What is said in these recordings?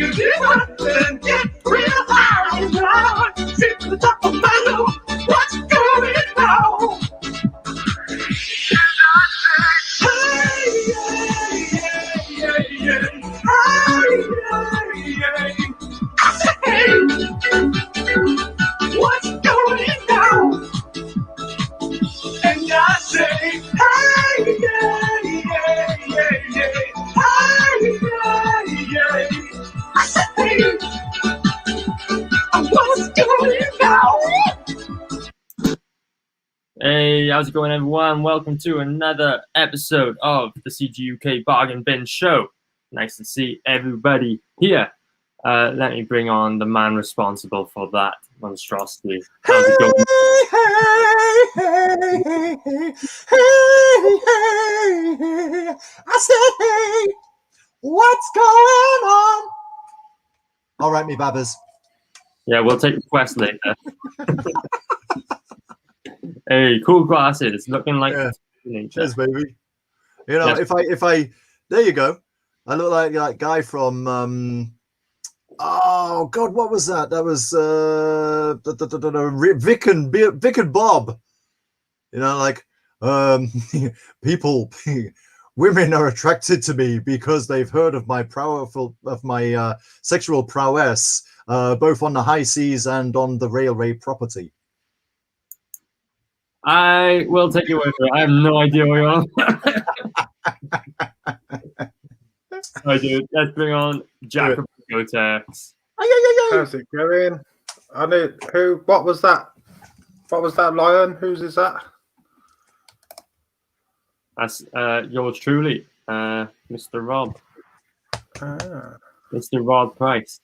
it deeper and get real high now. Sit to the top of my lungs. What's going on? What's going on? And I say, hey, yeah, yeah, yeah, yeah. Hey, yeah, yeah. I say, hey, what's going on? Hey, how's it going, everyone? Welcome to another episode of the CGUK Bargain Bin Show. Nice to see everybody here. Let me bring on the man responsible for that monstrosity. How's it going? Hey, I say, hey, what's going on? All right, me babbers. Yeah, we'll take requests later. Hey, cool glasses. Looking like nature. Cheers, baby. You know, if I, there you go. I look like that guy from, oh God, what was that? That was Vic and Bob. You know, like people, women are attracted to me because they've heard of my sexual prowess, both on the high seas and on the railway property. I will take your word for it. I have no idea what you're on. Sorry, dude. Let's bring on Jack of Gotex. How's it going? I know who. What was that? What was that lion? Whose is that? That's yours truly, Mr. Rob. Mr. Rob Price.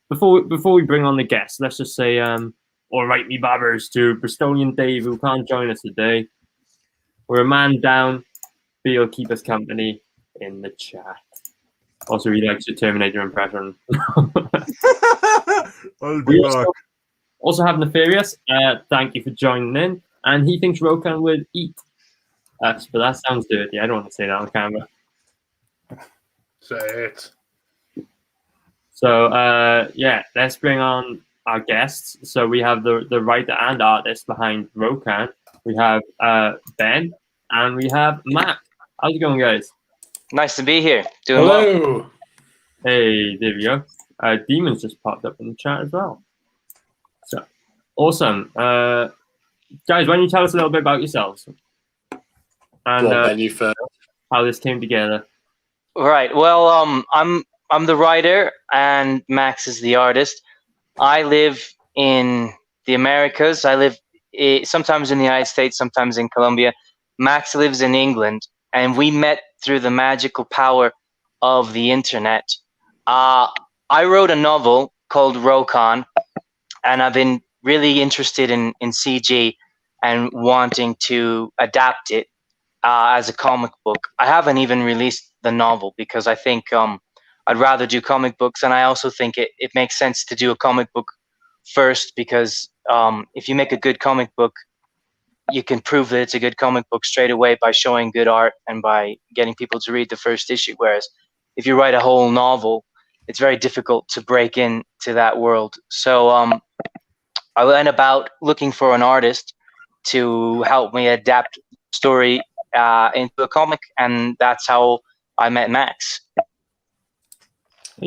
Before we bring on the guests, let's just say, all right, me babbers, to Bristolian Dave, who can't join us today. We're a man down, but he'll keep us company in the chat. Also, he likes your Terminator impression. I'll be back. Also have Nefarious. Thank you for joining in. And he thinks ROKAN would eat us, but that sounds dirty. I don't want to say that on camera. Say it. So, yeah, let's bring on our guests. So we have the writer and artist behind ROKAN. We have Ben, and we have Matt. How's it going, guys? Nice to be here. Doing well. Hey, there we go. Demons just popped up in the chat as well. So, awesome. Guys, why don't you tell us a little bit about yourselves? And you first. How this came together. Right. Well, I'm the writer, and Max is the artist. I live in the Americas. I live sometimes in the United States, sometimes in Colombia. Max lives in England, and we met through the magical power of the internet. I wrote a novel called ROKAN, and I've been really interested in CG and wanting to adapt it as a comic book. I haven't even released the novel because I think I'd rather do comic books, and I also think it makes sense to do a comic book first because if you make a good comic book, you can prove that it's a good comic book straight away by showing good art and by getting people to read the first issue. Whereas if you write a whole novel, it's very difficult to break into that world. So I went about looking for an artist to help me adapt story into a comic, and that's how I met Max.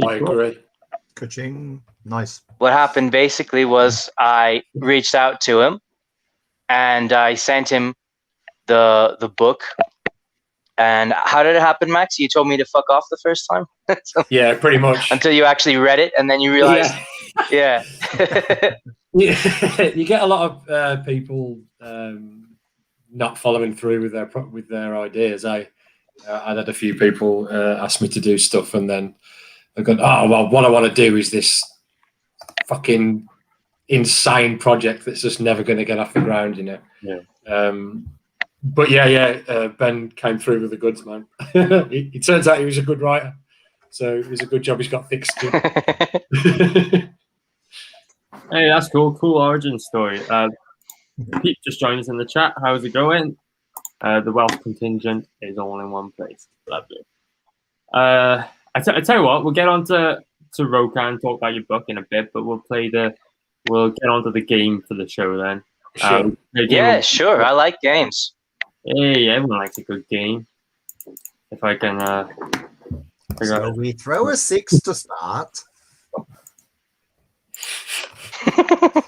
I agree. Ka-ching. Nice. What happened basically was I reached out to him and I sent him the book. And how did it happen, Max? You told me to fuck off the first time? Yeah, pretty much. Until you actually read it and then you realized, yeah. You get a lot of people not following through with their ideas. I had a few people ask me to do stuff, and then I've gone, oh well, what I want to do is this fucking insane project that's just never going to get off the ground, you know. Yeah. But Ben came through with the goods, man. It turns out he was a good writer, so it was a good job he's got thick skin. Hey, that's cool. Cool origin story. Pete just joined us in the chat. How's it going? The wealth contingent is all in one place. Lovely. I I tell you what, we'll get on to ROKAN, talk about your book in a bit, but we'll get on to the game for the show then. Sure. Yeah, sure. I like games. Hey, everyone likes a good game. If I can figure So out. we throw a 6 to start.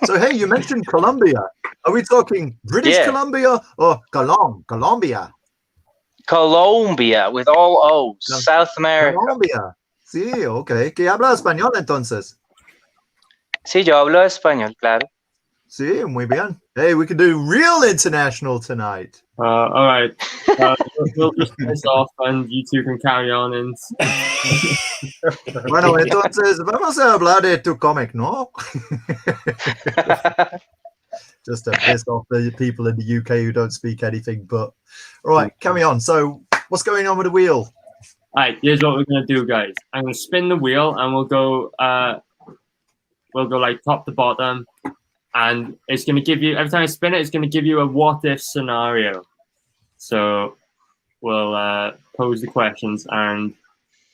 So hey, you mentioned Colombia. Are we talking British Yeah. Columbia or Colombia? Colombia with all O's. No. South America. Colombia. Sí, ok. ¿Qué habla español entonces? Sí, yo hablo español, claro. Sí, muy bien. Hey, we can do real international tonight. All right. We'll just piss off and you two can carry on. And Bueno, entonces vamos a hablar de tu cómic, ¿no? Just to piss off the people in the UK who don't speak anything. But all right, carry on. So, what's going on with the wheel? all right, here's what we're gonna do, guys. I'm gonna spin the wheel and we'll go like top to bottom, and it's gonna give you every time I spin it, it's gonna give you a what if scenario. So we'll pose the questions and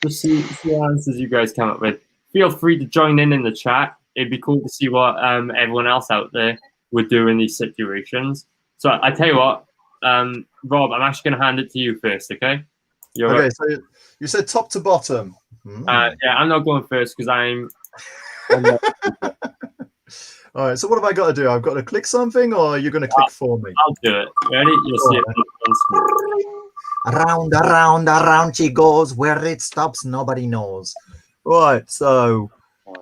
just see the answers you guys come up with. Feel free to join in the chat. It'd be cool to see what everyone else out there would do in these situations. So I tell you what, Rob, I'm actually going to hand it to you first, okay? Okay, so you said top to bottom. Yeah, I'm not going first because I'm All right, so what have I got to do? I've got to click something, or you're going to click for me? I'll do it. Ready? You'll see it. Around she goes. Where it stops, nobody knows. Right, so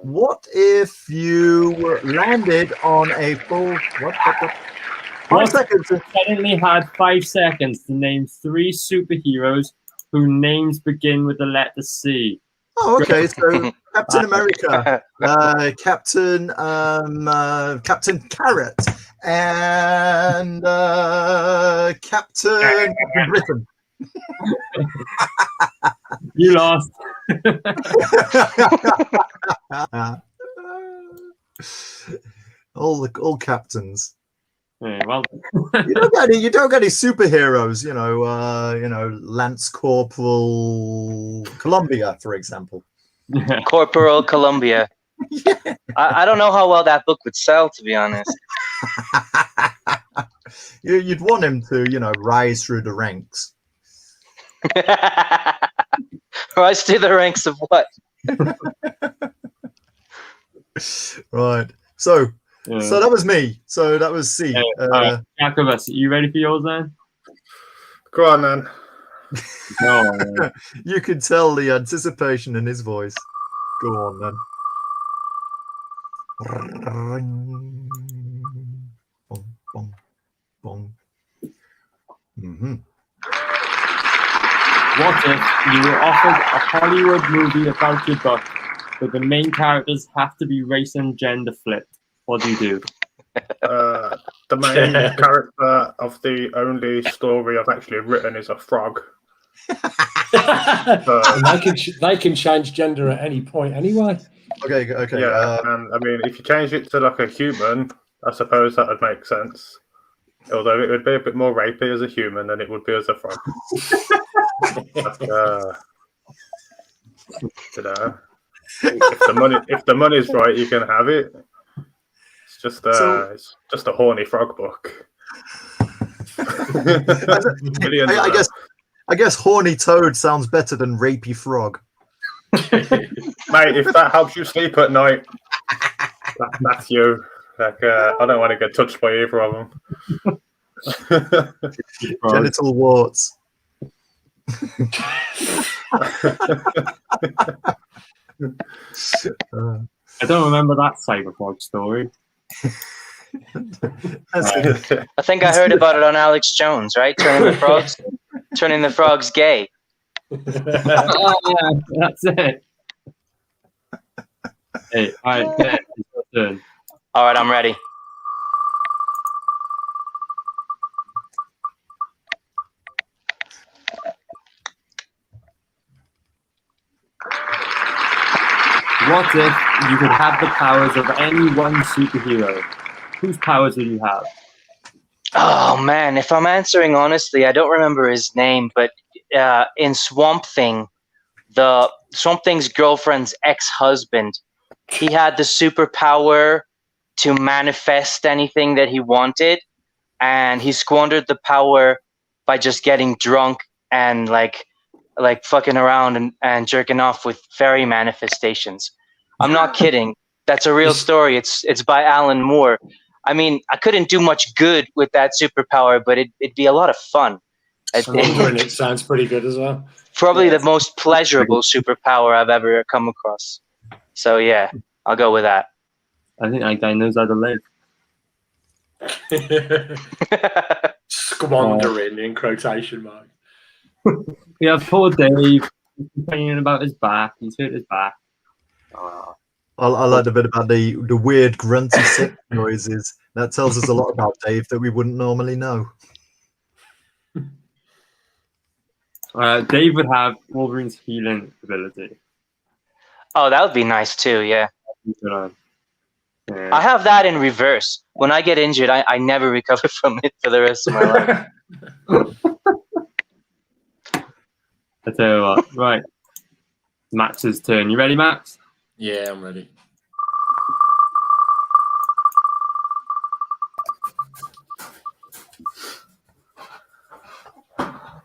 what if you landed on a full... What? 5 seconds. Suddenly had 5 seconds to name 3 superheroes whose names begin with the letter C. Oh, okay, so Captain America, Captain Carrot, and Captain Britain. You lost. all captains. Yeah, well, You don't get any superheroes. You know, Lance Corporal Columbia, for example. Corporal Columbia. Yeah. I don't know how well that book would sell, to be honest. You'd want him to, rise through the ranks. Rise to the ranks of what? Right. So yeah. So that was me. So that was C. Jacobus, you ready for yours then? Go on then. No. You could tell the anticipation in his voice. Go on then. Bong, bong, bong. Mm-hmm. What if you were offered a Hollywood movie about your book, but the main characters have to be race and gender flipped? What do you do? The main character of the only story I've actually written is a frog. They can change gender at any point anyway. Okay. Yeah, and I mean, if you change it to like a human, I suppose that would make sense. Although it would be a bit more rapey as a human than it would be as a frog. But, if the money's right, you can have it. It's just it's just a horny frog book. I guess horny toad sounds better than rapey frog. Mate, if that helps you sleep at night, that's you. Like, I don't want to get touched by either of them. Genital warts. I don't remember that cyberpunk story. I think I heard about it on Alex Jones, right? Turning the frogs gay. Oh, yeah, that's it. Hey, all right, Ben, it's your turn. All right, I'm ready. What if you could have the powers of any one superhero? Whose powers would you have? Oh man, if I'm answering honestly, I don't remember his name, but in Swamp Thing, the Swamp Thing's girlfriend's ex-husband. He had the superpower to manifest anything that he wanted, and he squandered the power by just getting drunk and like fucking around and jerking off with fairy manifestations. I'm not kidding. That's a real story. It's by Alan Moore. I mean, I couldn't do much good with that superpower, but it'd be a lot of fun. It sounds pretty good as well. Probably the most pleasurable superpower I've ever come across. So yeah, I'll go with that. I think that guy knows how to live. Squandering in quotation marks. We have poor Dave complaining about his back. He's hurt his back. I like a bit about the weird grunty sick noises. That tells us a lot about Dave that we wouldn't normally know. Dave would have Wolverine's healing ability. Oh, that would be nice too, yeah. Yeah. I have that in reverse. When I get injured, I never recover from it for the rest of my life. I tell you what, right. Max's turn. You ready, Max? Yeah, I'm ready.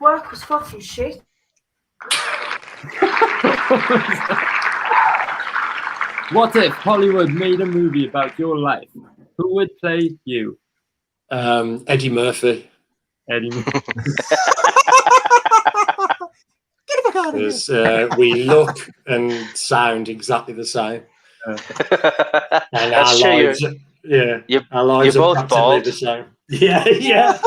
Work was fucking shit. What if Hollywood made a movie about your life? Who would play you? Eddie Murphy. Eddie Murphy. Because we look and sound exactly the same. And That's our true. lives, yeah, our lives you're are both practically bald. the same. Yeah, yeah.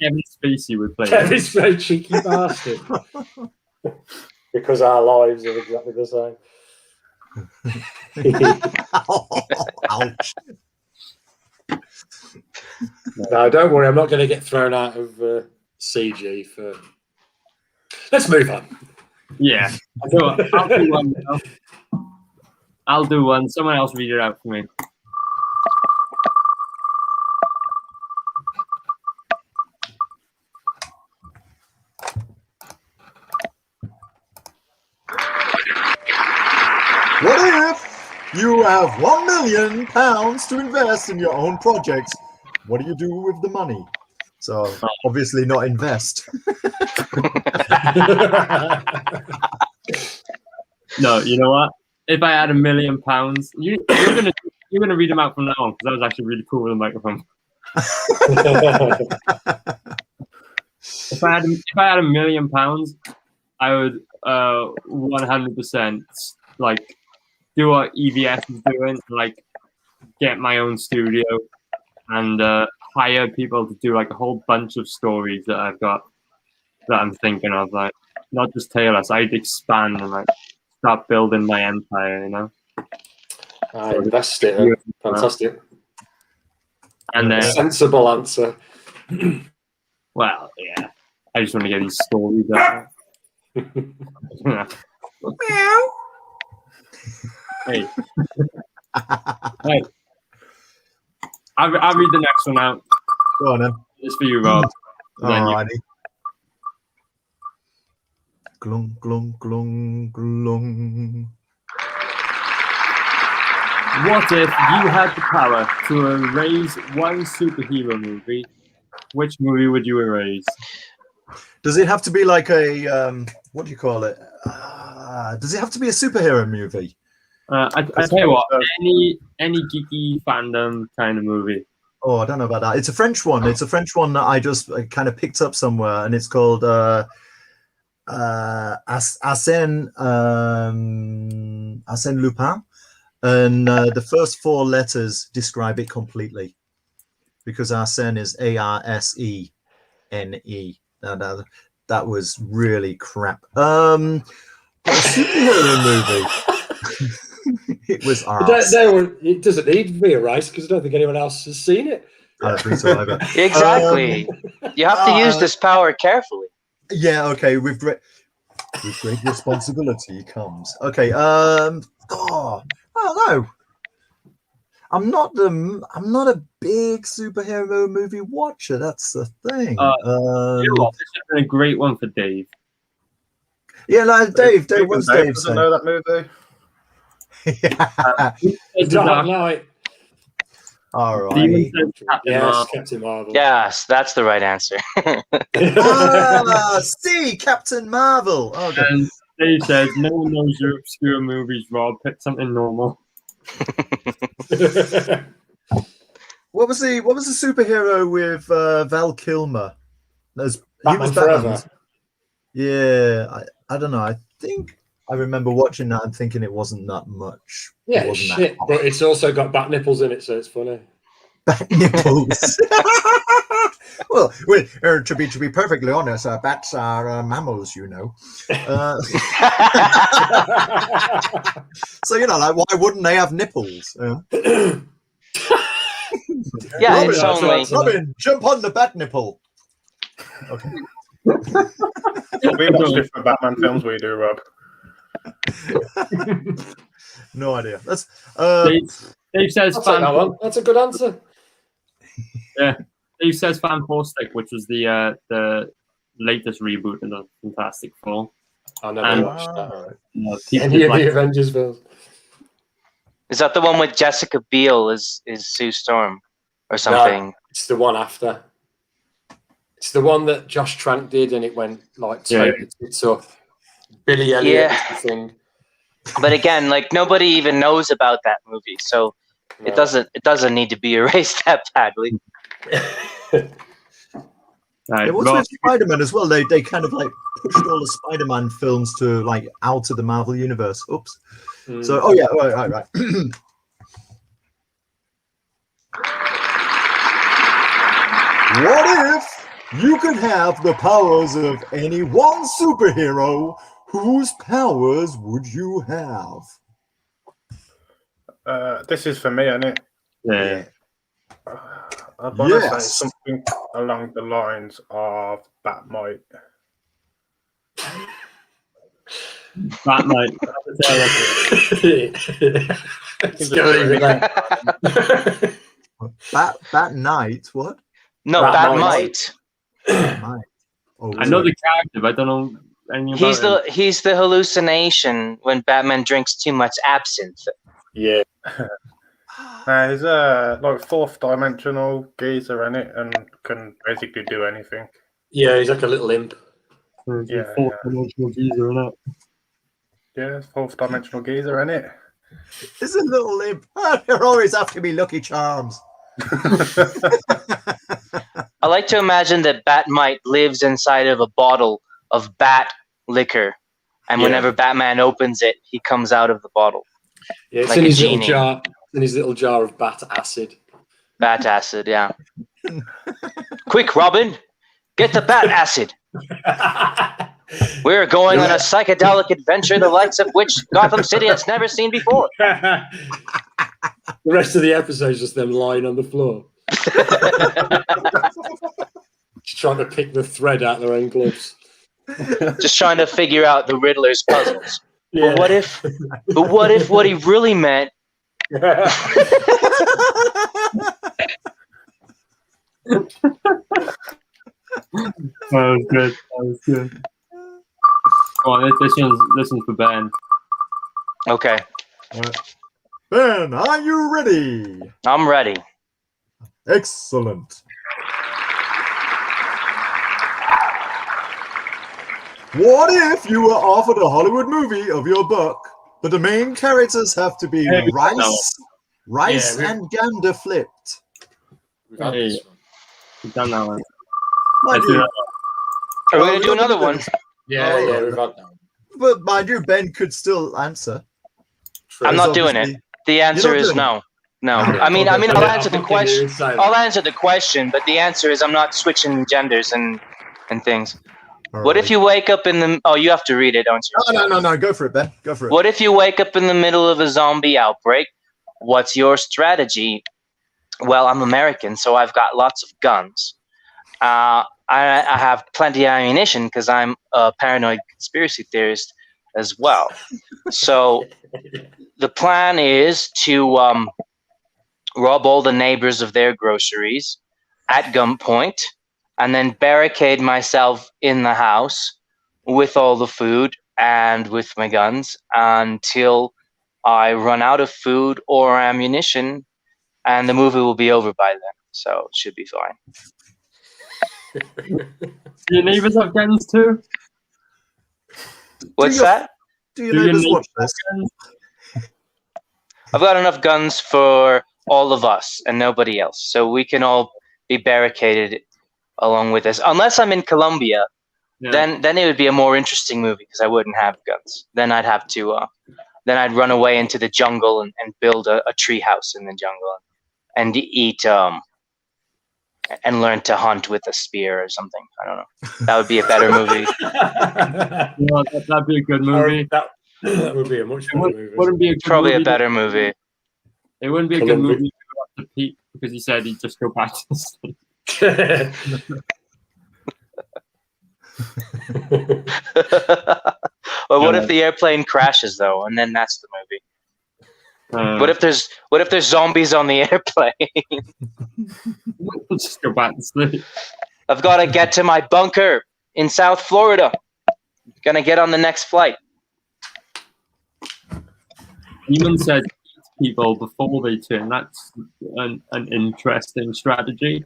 Kevin Spacey would play. Kevin's very cheeky bastard. Because our lives are exactly the same. Ouch. No, don't worry. I'm not going to get thrown out of CG for. Let's move on. Yeah. I'll do one now. I'll do one. Someone else read it out for me. What if you have £1 million to invest in your own projects? What do you do with the money? So obviously not invest. No, you know what? If I had £1 million, you're gonna read them out from now on, because that was actually really cool with the microphone. If I had £1 million, I would 100% like do what EVS is doing, like get my own studio and hire people to do like a whole bunch of stories that I've got that I'm thinking of, like not just tell us. I'd expand and like start building my empire, you know. Invest it. Fantastic. And then sensible answer. Well, yeah. I just want to get these stories out. Hey. Hey. I'll read the next one out. Go on then. It's for you, Rob. Alrighty. Glung, glung, glung, glung. What if you had the power to erase one superhero movie? Which movie would you erase? Does it have to be like a what do you call it? Does it have to be a superhero movie? I tell you what, any geeky fandom kind of movie. Oh, I don't know about that. It's a French one. It's a French one that I just kind of picked up somewhere, and it's called Arsène Lupin. And the first 4 letters describe it completely, because Arsène is Arsene. That was really crap. A superhero movie. It was arse. It doesn't need to be erased because I don't think anyone else has seen it. I don't think so either. Exactly. You have to use this power carefully. Yeah. Okay. With great responsibility comes. Okay. I don't know. I'm not a big superhero movie watcher. That's the thing. You know what? This has been a great one for Dave. Yeah, like Dave. What's Dave Dave doesn't saying? know that movie. Yeah. Dark Knight. All right. Demon says Captain Yes, Marvel. Captain Marvel. Yes, that's the right answer. See, Captain Marvel. Okay. And Dave says, no one knows your obscure movies, Rob. Pick something normal. What was the superhero with Val Kilmer? He was Batman Forever. Yeah, I don't know. I think I remember watching that and thinking it wasn't that much. Yeah, it wasn't shit. But it's also got bat nipples in it, so it's funny. Bat nipples. Well, to be perfectly honest, bats are mammals, you know. So like, why wouldn't they have nipples? Yeah, Robin, it's only. Robin, jump on the bat nipple. Okay. We watch different Batman films we do, Rob. No idea. That's Dave says I'll take that one. That's a good answer. Yeah, Dave says Fantastic, which was the latest reboot of the Fantastic Four. I never And- watched that. People Any of like- the Avengers films? Is that the one with Jessica Biel is Sue Storm or something? No, it's the one after. It's the one that Josh Trank did, and it went like it's up. Billy Elliot is the thing. But again, like nobody even knows about that movie, so it doesn't need to be erased that badly. Right, It was Rob, with Spider-Man as well. They kind of like pushed all the Spider-Man films to like out of the Marvel universe. Oops. So right. What if you could have the powers of any one superhero? Whose powers would you have? This is for me, isn't it? yeah. I'd want to say Yes. something along the lines of Batmite. Batman. Let's go with that. Bat Knight. What? No, Batmite. Batmite. Oh, I know the character, but I don't know anything about him. He's the hallucination when Batman drinks too much absinthe. Yeah. He's a like fourth dimensional geezer in it and can basically do anything. Yeah, he's like a little imp. Yeah, Fourth dimensional geezer, innit? Yeah, fourth dimensional geezer in it. It's a little limp. They're always after me, Lucky Charms. I like to imagine that Batmite lives inside of a bottle of bat liquor, and whenever Batman opens it, he comes out of the bottle. Yeah, it's Like in a his little genie. jar. In his little jar of bat acid. Bat acid, yeah. Quick, Robin, get the bat acid. We're going on a psychedelic adventure, the likes of which Gotham City has never seen before. The rest of the episode is just them lying on the floor. Just trying to pick the thread out of their own gloves. Just trying to figure out the Riddler's puzzles. Yeah. But what if what he really meant? That was good. Oh, this one's for Ben. Okay, Ben, are you ready? I'm ready. Excellent. What if you were offered a Hollywood movie of your book, but the main characters have to be rice and gander flipped? We've had this one. We've done that one. Mind Let's do you, that Are we gonna do another one? Yeah, we've had that one. but mind you, Ben could still answer. I'm not doing Obviously- it. The answer not is doing no. No. Okay. I mean, Okay. I'll answer the question. I'll I'll answer the question, but the answer is I'm not switching genders and things. What if you wake up in the? Oh, you have to read it, don't you? No. Go for it, Ben. Go for it. What if you wake up in the middle of a zombie outbreak? What's your strategy? Well, I'm American, so I've got lots of guns. I have plenty of ammunition because I'm a paranoid conspiracy theorist as well. So the plan is to rob all the neighbors of their groceries at gunpoint, and then barricade myself in the house with all the food and with my guns until I run out of food or ammunition, and the movie will be over by then. So it should be fine. Do your neighbors have guns too? What's that? Do your neighbors watch this? I've got enough guns for all of us and nobody else, so we can all be barricaded along with us. Unless I'm in Colombia, then it would be a more interesting movie because I wouldn't have guns. Then I'd have to, then I'd run away into the jungle and build a tree house in the jungle and eat, and learn to hunt with a spear or something. I don't know. That would be a better movie. That'd be a good movie. That would be a much better movie. Wouldn't be a good Probably movie. a better movie. It wouldn't be a good movie to go up to Pete because he said he'd just go back to sleep. Well, what if the airplane crashes though, and then that's the movie? What if there's zombies on the airplane? Just go back to sleep. I've got to get to my bunker in South Florida. Gonna get on the next flight. Eamon said people before they turn. That's an interesting strategy.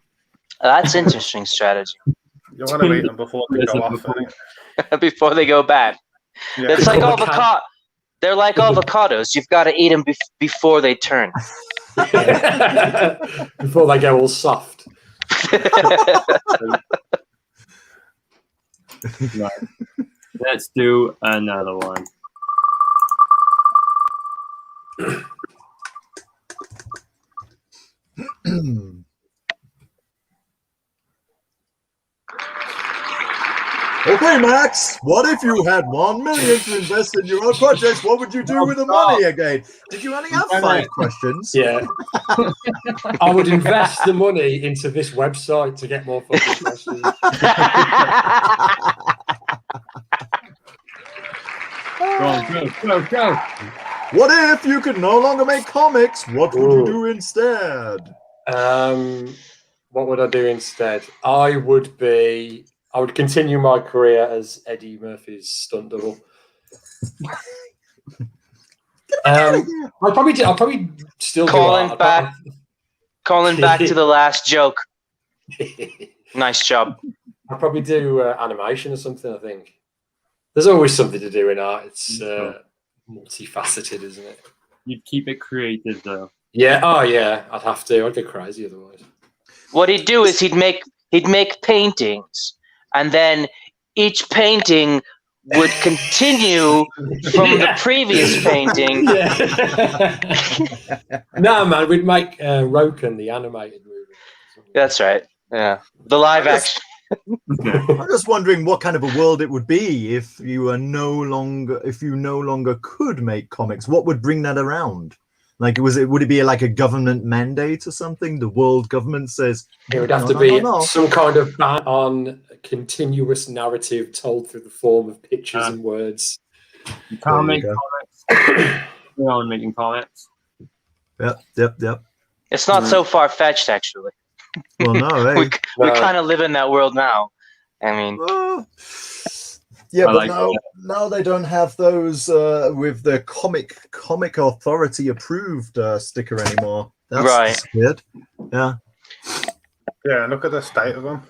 That's interesting strategy. You want to eat them before they go off. Before they go bad. Yeah. It's like they're like avocados. You've got to eat them before they turn. Before they go all soft. Right. Let's do another one. Okay, Max, what if you had 1 million to invest in your own projects? What would you do with the money again? Did you only have 5 questions? Yeah. I would invest the money into this website to get more fucking questions. Go. What if you could no longer make comics? What would you do instead? What would I do instead? I would continue my career as Eddie Murphy's stunt double. I'll probably still calling back to the last joke. Nice job. I'll probably do animation or something. I think there's always something to do in art. It's multifaceted, isn't it? You'd keep it creative, though. Yeah. Oh, yeah. I'd have to. I'd get crazy otherwise. What he'd do is he'd make paintings, and then each painting would continue from the previous painting. No, man, we'd make ROKAN, the animated movie. That's right. Yeah, the live action. I'm just wondering what kind of a world it would be if you no longer could make comics. What would bring that around? Like, would it be like a government mandate or something? The world government says it would have to be some kind of ban on continuous narrative told through the form of pictures and words. You can't make comics. We're on making comics. Yep. It's not so far fetched, actually. Well, no, we kind of live in that world now. I mean, now they don't have those with the comic authority approved sticker anymore. That's right. Weird. Yeah. Yeah, look at the state of them.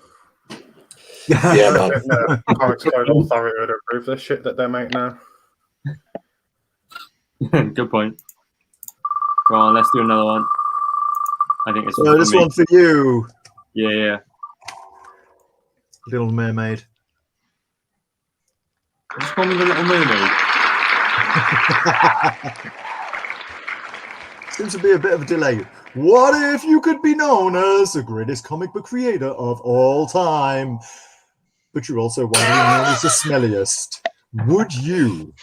Yeah, man. The Comics Code Authority would approve the shit that they make now. Good point. Go on, let's do another one. I think it's this one for you. Yeah. Little Mermaid. Just call me the Little Mermaid. Seems to be a bit of a delay. What if you could be known as the greatest comic book creator of all time, but you're also widely known as the smelliest? Would you?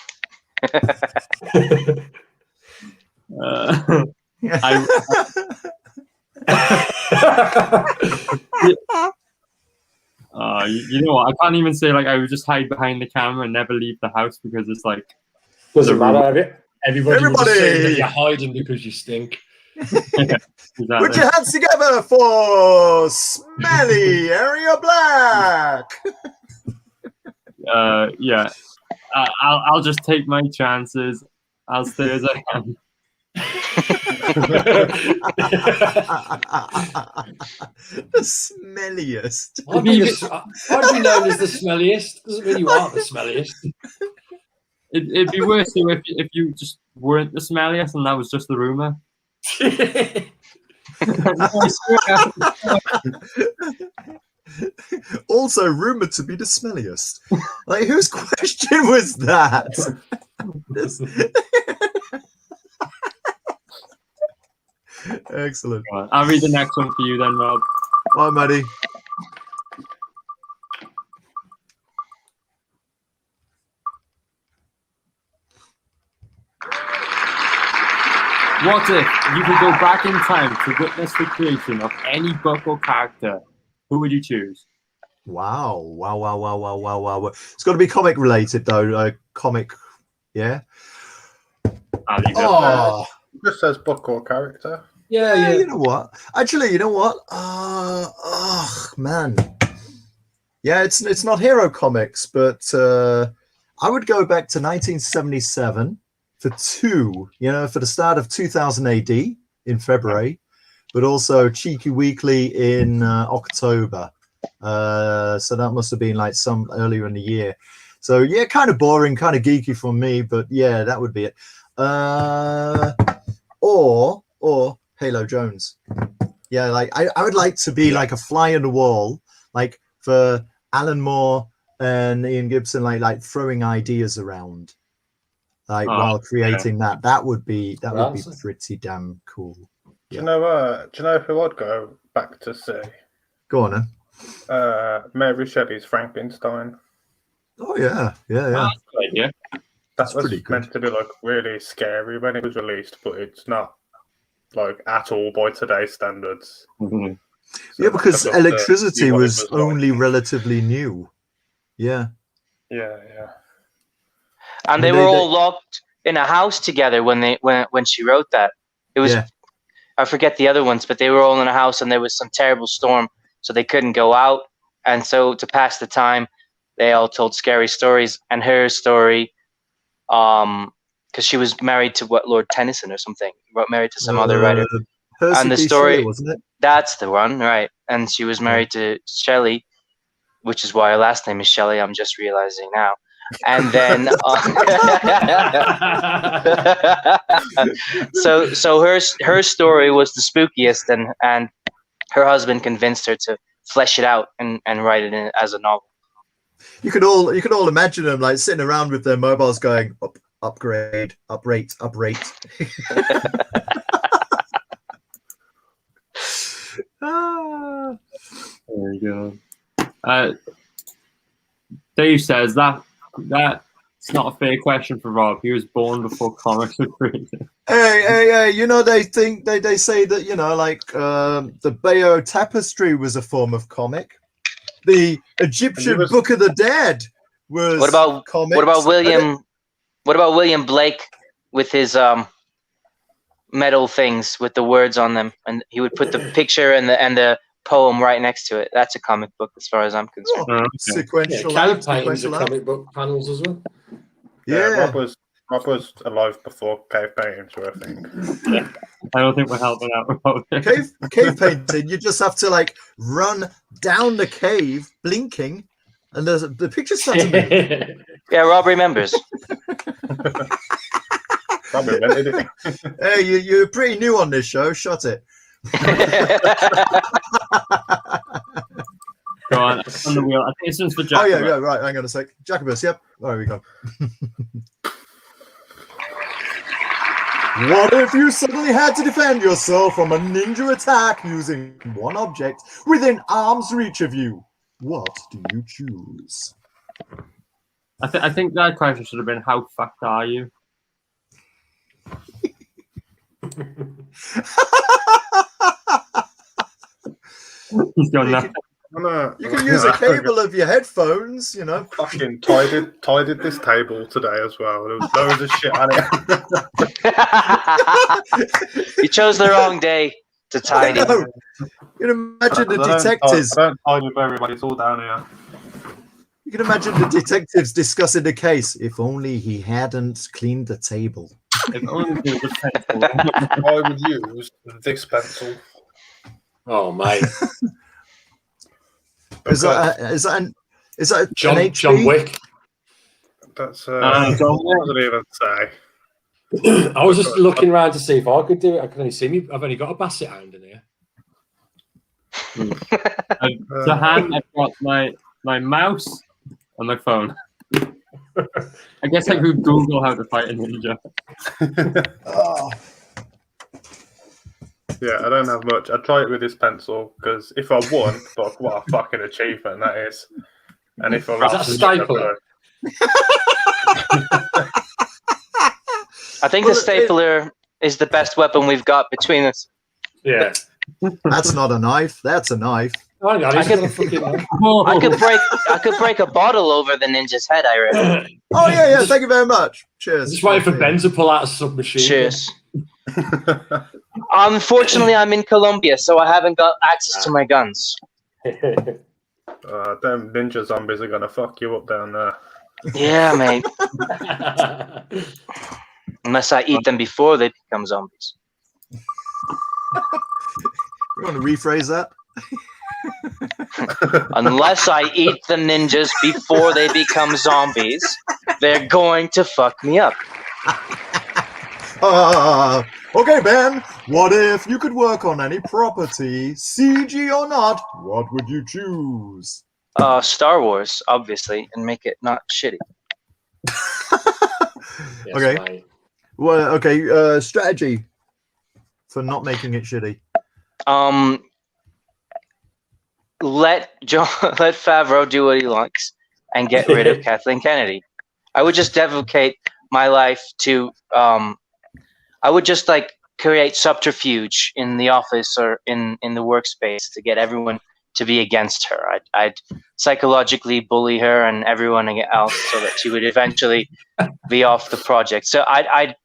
You know what? I can't even say like I would just hide behind the camera and never leave the house because it's like doesn't matter. Everybody will just say that Everybody! you're hiding because you stink. Put your hands together for Smelly Area Black. Yeah. I'll just take my chances. I'll stay as I am. The smelliest. I'd be known as the smelliest. Doesn't mean you are the smelliest. It'd be worse if you just weren't the smelliest and that was just the rumor. Also rumored to be the smelliest. Like, whose question was that? Excellent. I'll read the next one for you then, Rob. Hi, Maddie. What if you could go back in time to witness the creation of any book or character? Who would you choose? Wow. It's got to be comic related, though. Comic, yeah. It just says book or character. Yeah. You know what? Actually, you know what? Man. Yeah, it's not Hero Comics, but I would go back to 1977 for for the start of 2000 AD in February, but also Cheeky Weekly in October. So that must have been like some earlier in the year. So yeah, kind of boring, kind of geeky for me, but yeah, that would be it. Or Halo Jones. Yeah, like I would like to be like a fly on the wall, like for Alan Moore and Ian Gibson, like throwing ideas around, like while creating that. That would be pretty damn cool. Do you know who I'd go back to see? Go on then. Mary Shelley's Frankenstein. Oh yeah. That's a good idea. That was meant to be like really scary when it was released, but it's not like at all by today's standards. Mm-hmm. So yeah, because electricity was only relatively new. Yeah. And they were all locked in a house together when she wrote that. It was I forget the other ones, but they were all in a house and there was some terrible storm, so they couldn't go out. And so to pass the time, they all told scary stories. And her story, because she was married to Lord Tennyson or something, married to some other writer. And the story, Shelley, wasn't it? That's the one, right? And she was married to Shelley, which is why her last name is Shelley. I'm just realizing now. And then, so her story was the spookiest, and her husband convinced her to flesh it out and write it as a novel. You could all imagine them like sitting around with their mobiles going upgrade, uprate. There you go. Dave says that's not a fair question for Rob. He was born before comics were created. Hey! You know, they say that like the Bayeux Tapestry was a form of comic. The Egyptian Book of the Dead was. What about comics. What about William? What about William Blake with his metal things with the words on them, and he would put the picture and the poem right next to it? That's a comic book, as far as I'm concerned. Okay. Sequential. Cave paintings are comic book panels as well. Yeah. Rob was alive before cave paintings were a thing. Yeah. I don't think we're helping out. Cave painting, you just have to like run down the cave, blinking, and the picture starts to move. Yeah, Rob remembers. Rob invented it. Hey, you're pretty new on this show. Shut it. Go on the wheel. I think this one's for Jacobus. Oh yeah, right. Hang on a sec. Jacobus, yep. There we go. What if you suddenly had to defend yourself from a ninja attack using one object within arm's reach of you? What do you choose? I think that question should have been, how fucked are you? He's gone now. I'm No, You can use a cable of your headphones, you know. Fucking tidied this table today as well. There was loads of shit on it. You chose the wrong day to tidy. I know. You can imagine the detectives. I don't tidy with everybody. It's all down here. You can imagine the detectives discussing the case. If only he hadn't cleaned the table. If only there was a pencil. I would use this pencil. Oh, mate. Is that an John HP? Wick. That's John what does it even say? I was just looking around to see if I could do it. I can only see me. I've only got a basset hound in here. To hand, I've got my mouse and my phone. I guess I could Google how to fight a ninja. Oh. Yeah, I don't have much. I'd try it with this pencil because if I won, fuck, what a fucking achievement that is. And if I Is that a stapler? I think the stapler is the best weapon we've got between us. Yeah. That's not a knife. That's a knife. Hang on, I could- got a fucking I could break a bottle over the ninja's head, I reckon. Oh yeah. Thank you very much. Cheers. Just waiting for Ben to pull out a submachine. Cheers. Unfortunately, I'm in Colombia, so I haven't got access to my guns. Them ninja zombies are gonna fuck you up down there. Yeah, mate. Unless I eat them before they become zombies. You want to rephrase that? Unless I eat the ninjas before they become zombies, they're going to fuck me up. Okay, Ben. What if you could work on any property, CG or not? What would you choose? Star Wars, obviously, and make it not shitty. Yes, Okay. mate. Well, okay. Strategy for not making it shitty. Let Favreau do what he likes and get rid of Kathleen Kennedy. I would just dedicate my life to I would just like create subterfuge in the office or in the workspace to get everyone to be against her. I'd psychologically bully her and everyone else so that she would eventually be off the project. So I'd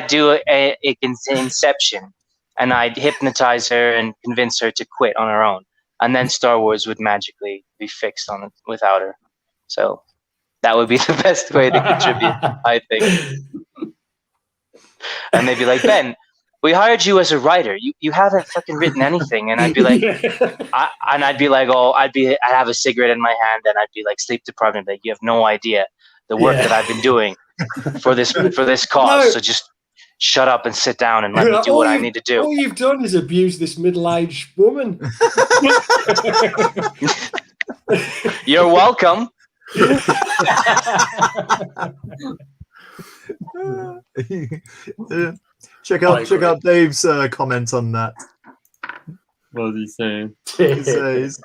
do a inception, and I'd hypnotize her and convince her to quit on her own, and then Star Wars would magically be fixed on it without her. So that would be the best way to contribute, I think. And they'd be like, Ben, we hired you as a writer. You haven't fucking written anything. And I'd be like, I'd have a cigarette in my hand, and I'd be like, sleep deprived. Like, you have no idea the work that I've been doing for this cause. No. So just shut up and sit down and let me do what I need to do. All you've done is abuse this middle-aged woman. You're welcome. Check out Dave's comment on that. What was he saying? He says,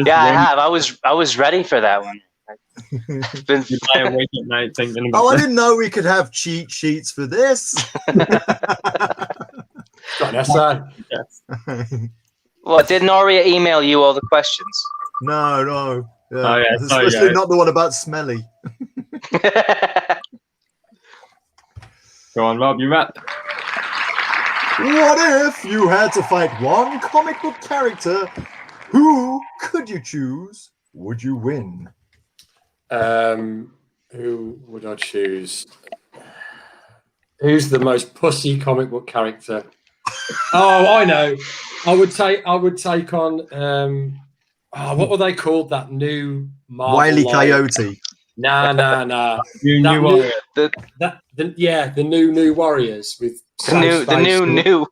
Yeah, I have. I was ready for that one. Been You lie awake at night thinking about "Oh, I didn't know we could have cheat sheets for this." Got an essay. Yes. Well, did Noria email you all the questions? No. Yeah. Oh, yeah, sorry, Especially guys. not the one about smelly. Go on, Rob, you rap. What if you had to fight one comic book character? Who could you choose? Would you win? Who would I choose? Who's the most pussy comic book character? Oh, I know. I would take on what were they called? That new Marvel Wile E. line? Coyote. Nah. You That knew new- what the new Warriors with The new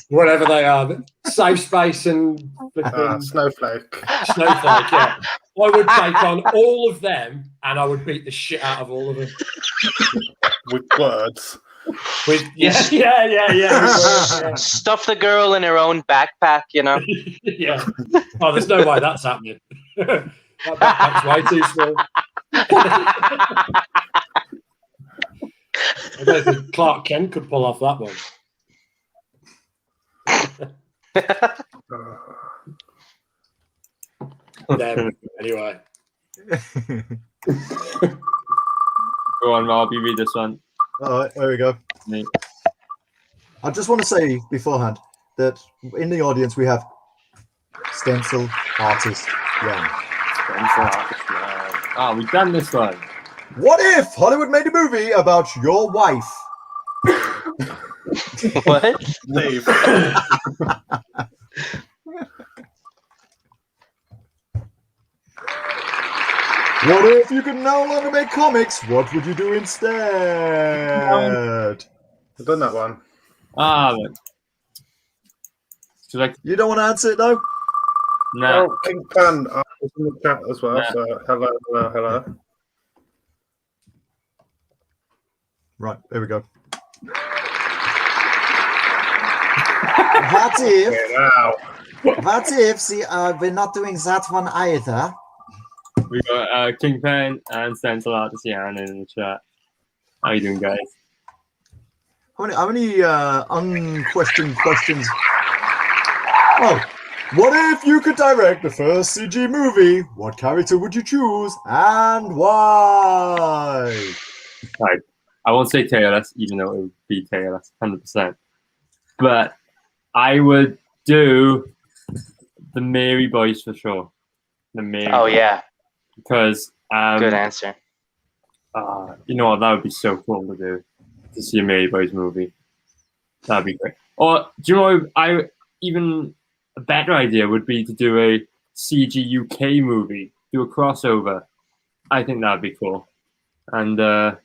whatever they are, Safe Space and Snowflake. Snowflake. Yeah, I would take on all of them, and I would beat the shit out of all of them. With words. With yeah. Stuff the girl in her own backpack, you know. Yeah. Oh, there's no way that's happening. That backpack's way too small. I don't think Clark Kent could pull off that one. Them, anyway. Go on, Rob, you read this one. All right, there we go. Me. I just want to say beforehand that in the audience we have stencil artist Young. Ah, we've done this one. What if Hollywood made a movie about your wife? What? Steve. What if you could no longer make comics? What would you do instead? I've done that one. Ah, but... So like, You don't want to answer it though? no. Oh, King Fan is in the chat as well. Yeah. So hello. Right, there we go. What if? Wow. What if? See, we're not doing that one either. We got Kingpin and Stencil Artist Jan in the chat. How you doing, guys? How many unquestioned questions? Oh, what if you could direct the first CG movie? What character would you choose and why? Right. I won't say Taylorless, even though it would be Taylorless, 100%. But I would do the Mary Boys for sure. The Mary. Oh Boys. yeah, Because good answer. you know what, that would be so cool to do, to see a Mary Boys movie. That'd be great. Or do you know, even a better idea would be to do a CGUK movie, do a crossover. I think that'd be cool. And yeah,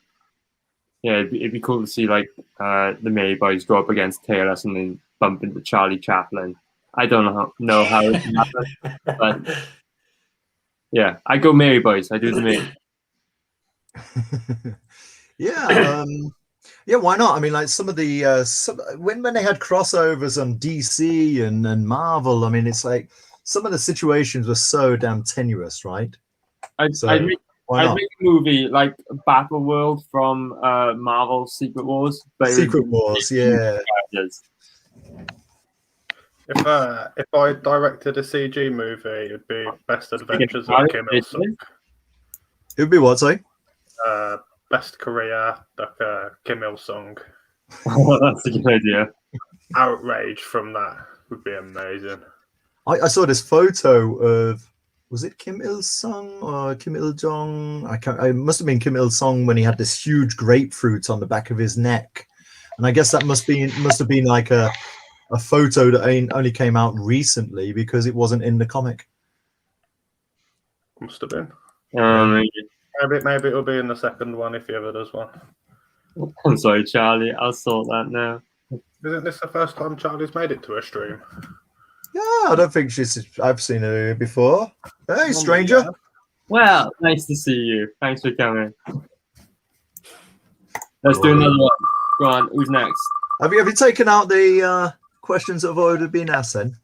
it'd be cool to see like the Mary Boys go up against Taylorless and then bump into Charlie Chaplin. I don't know how it can happen, but yeah, I go Mary Boys. I do the Mary. Yeah, yeah. Why not? I mean, like some of the when they had crossovers on DC and Marvel. I mean, it's like some of the situations were so damn tenuous, right? I'd So, make why not? a movie like Battle World from Marvel Secret Wars. But it would Secret be Wars, yeah. characters. If I directed a CG movie, it'd be Best Adventures of Kim Il-sung. It would be what? Sorry. Best career, like Kim Il-sung. Oh, that's a good idea. Outrage from that would be amazing. I saw this photo of, was it Kim Il-sung or Kim Il-jong? It must have been Kim Il-sung when he had this huge grapefruit on the back of his neck, and I guess that must have been like a photo that only came out recently because it wasn't in the comic. Must have been. Maybe it'll be in the second one if he ever does one. I'm sorry, Charlie. I'll sort that now. Isn't this the first time Charlie's made it to a stream? Yeah, I don't think I've seen her before. Hey, stranger. Well, nice to see you. Thanks for coming. Let's do another one. Go on. Who's next? Have you taken out the questions that have already been asked then?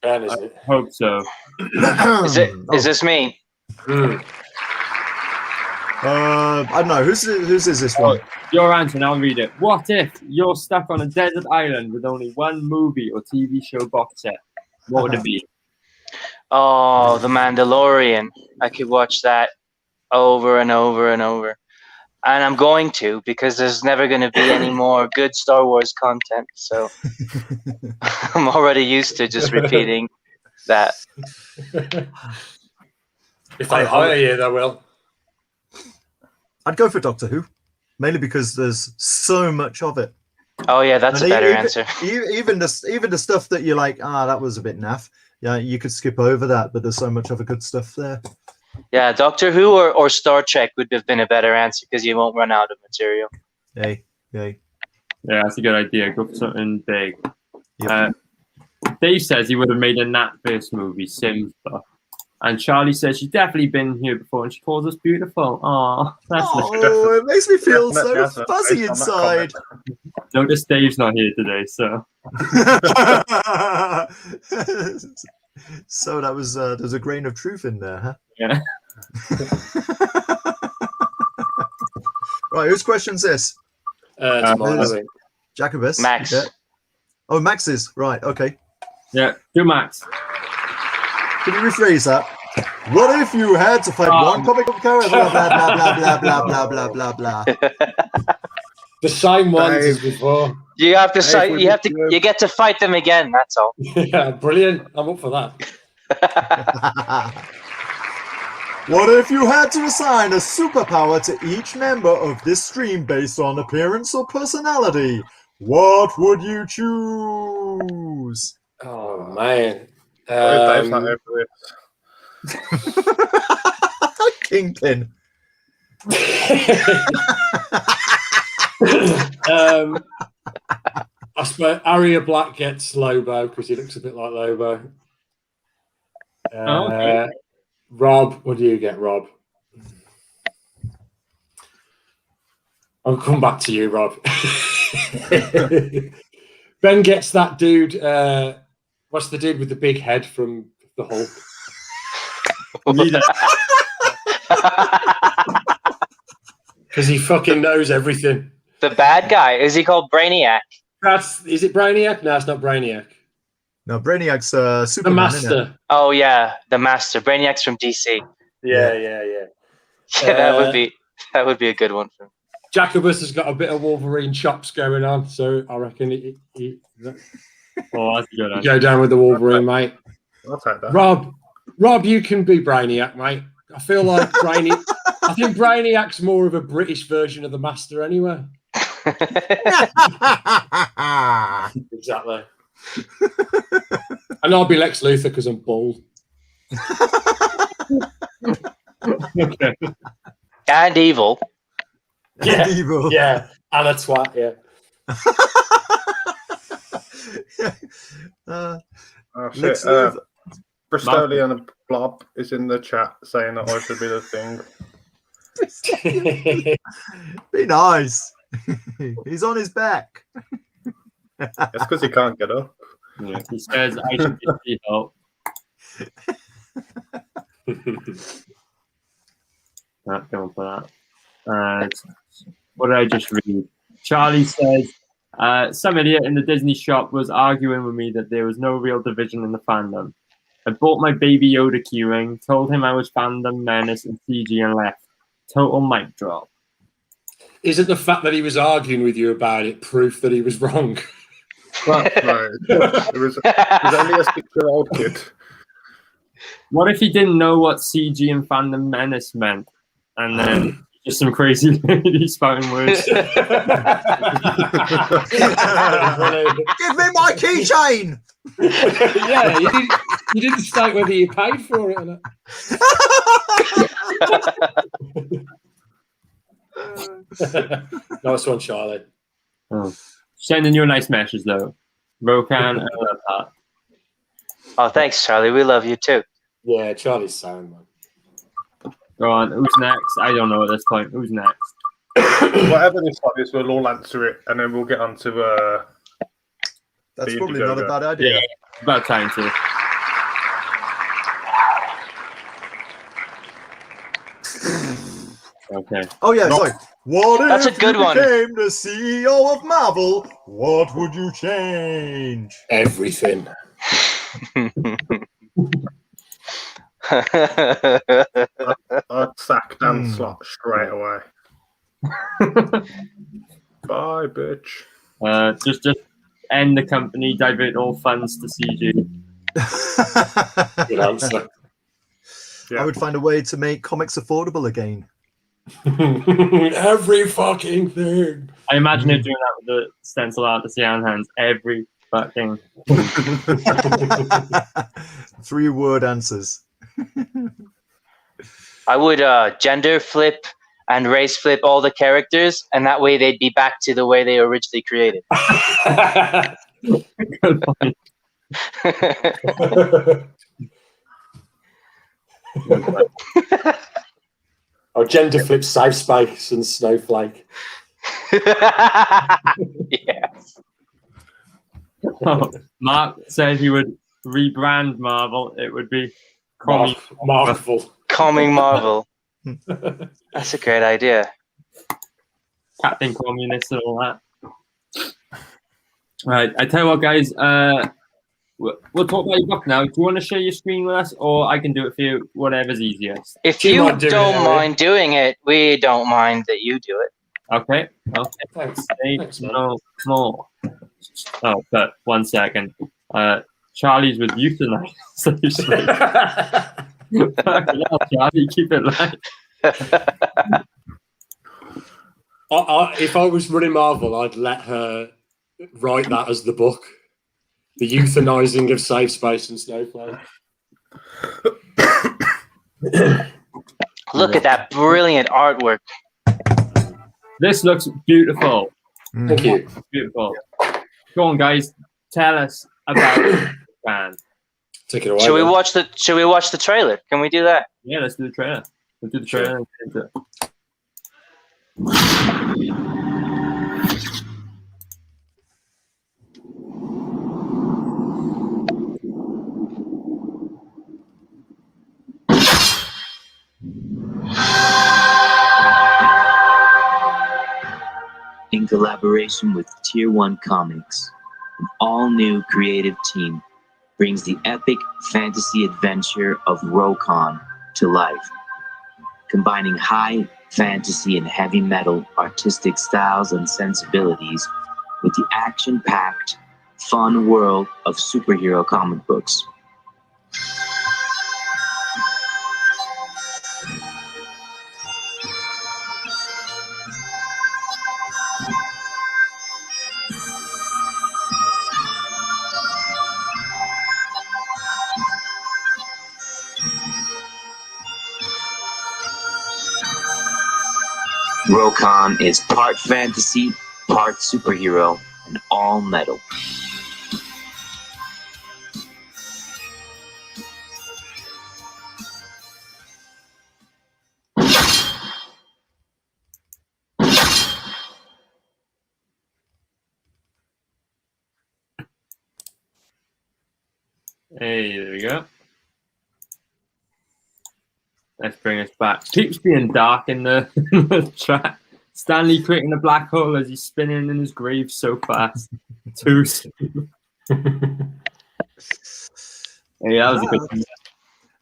Ben, is it? Hope so. Is this me? I don't know. Who's is this one? Your answer, and I'll read it. What if you're stuck on a desert island with only one movie or TV show box set? What would it be? Oh, The Mandalorian. I could watch that over and over and over. And I'm going to, because there's never going to be any more good Star Wars content. So I'm already used to just repeating that. If they hire you, they will. I'd go for Doctor Who, mainly because there's so much of it. Oh yeah, that's a better answer. Even the stuff that you're like, that was a bit naff. Yeah, you could skip over that, but there's so much other good stuff there. Yeah, Doctor Who or Star Trek would have been a better answer because you won't run out of material. Yay. Yeah, that's a good idea. Go for something big. Yep. Dave says he would have made a Nat-based movie, Simba. And Charlie says she's definitely been here before and she calls us beautiful. Oh, that's it makes me feel so fuzzy inside. Notice Dave's not here today, so. So that was there's a grain of truth in there, huh? Yeah. Right, whose question's this? It's mine, I think. Jacobus. Max. Yeah. Oh, Max's. Right, okay. Yeah, do Max. Can you rephrase that? What if you had to fight one comic book character? Blah blah blah blah blah blah blah blah blah. The same ones as before. You have to Hey, say, we you have to, did do it. you get to fight them again. That's all. Yeah, brilliant. I'm up for that. What if you had to assign a superpower to each member of this stream based on appearance or personality? What would you choose? Oh man. Dave's not over this. Kingpin. I suppose Arya Black gets Lobo because he looks a bit like Lobo. Okay. Rob, what do you get, Rob? I'll come back to you, Rob. Ben gets that dude. What's the dude with the big head from the Hulk? Because he fucking knows everything. The bad guy, is he called Brainiac? Is it Brainiac? No, it's not Brainiac. No, Brainiac's The Superman. Isn't it? Master. Oh yeah, the Master. Brainiac's from DC. Yeah. Yeah, that would be a good one for him. Jacobus has got a bit of Wolverine chops going on, so I reckon he Oh, that's a good. go down with the Wolverine, mate. I'll take that. Rob, you can be Brainiac, mate. I feel like I think Brainiac's more of a British version of the Master, anyway. Exactly. And I'll be Lex Luthor because I'm bald. Okay. And evil. Yeah, Evil. yeah, and a twat, yeah. Oh shit. Lex Luthor. Bristolian and Blob is in the chat saying that I should be the thing. Be nice. He's on his back. It's because he can't get up. Yeah, he says I should get the help. Not going for that. What did I just read? Charlie says, some idiot in the Disney shop was arguing with me that there was no real division in the fandom. I bought my Baby Yoda keyring, told him I was fandom, menace, and CG, and left. Total mic drop. Isn't the fact that he was arguing with you about it proof that he was wrong? Well, No, it was only a 6-year-old kid. what if he didn't know what CG and fandom menace meant? And then just some crazy lady spouting words. Give me my keychain. Yeah, you didn't state whether you paid for it or not. Nice one, Charlie. Oh. Sending you a nice message though. Rokan, I love that. Oh, thanks, Charlie. We love you too. Yeah, Charlie's sound, man. Go on, who's next? I don't know at this point. Who's next? Whatever this one is, we'll all answer it, and then we'll get on to. That's The probably Indiegogo. not a bad idea. About time to. Okay. Oh yeah, sorry. What That's if a good you one. became the CEO of Marvel? What would you change? Everything. I'd sack Dan Slott straight away. Bye, bitch. Just end the company, divert all funds to CG. Good answer. Yeah. I would find a way to make comics affordable again. Every fucking thing. I imagine her doing that with the stencil artist hands. Every fucking. 3-word answers. I would gender flip and race flip all the characters, and that way they'd be back to the way they were originally created. Good point. Oh, gender flip, Safe Space, and Snowflake. Yes. Oh, Mark said he would rebrand Marvel. It would be Comedy. Marvel. Calming Marvel. That's a great idea. Captain Communist and all that. Right, I tell you what, guys. We'll talk about your book now. Do you want to share your screen with us, or I can do it for you? Whatever's easiest. If Do you you mind doing don't it, mind doing it, we don't mind that you do it. Okay. Thanks. Hey, Thanks, man. no more. Oh, but 1 second. Charlie's with you tonight. Fucking hell, Charlie, keep it light. If I was running Marvel, I'd let her write that as the book. The euthanizing of safe space and Snowflake. Look at that brilliant artwork. This looks beautiful. Thank you. Beautiful. Go on, guys. Tell us about ROKAN. Take it away. Should we then. watch the trailer? Can we do that? Yeah, let's do the trailer. Let's do the trailer. And get into it. In collaboration with Tier 1 Comics, an all-new creative team brings the epic fantasy adventure of ROKAN to life, combining high fantasy and heavy metal artistic styles and sensibilities with the action-packed, fun world of superhero comic books. ROKAN is part fantasy, part superhero, and all metal. Hey, there we go. Let's bring us back. Keeps being dark in the chat. Stanley creating a black hole as he's spinning in his grave so fast. Too soon. Hey, that was a good one.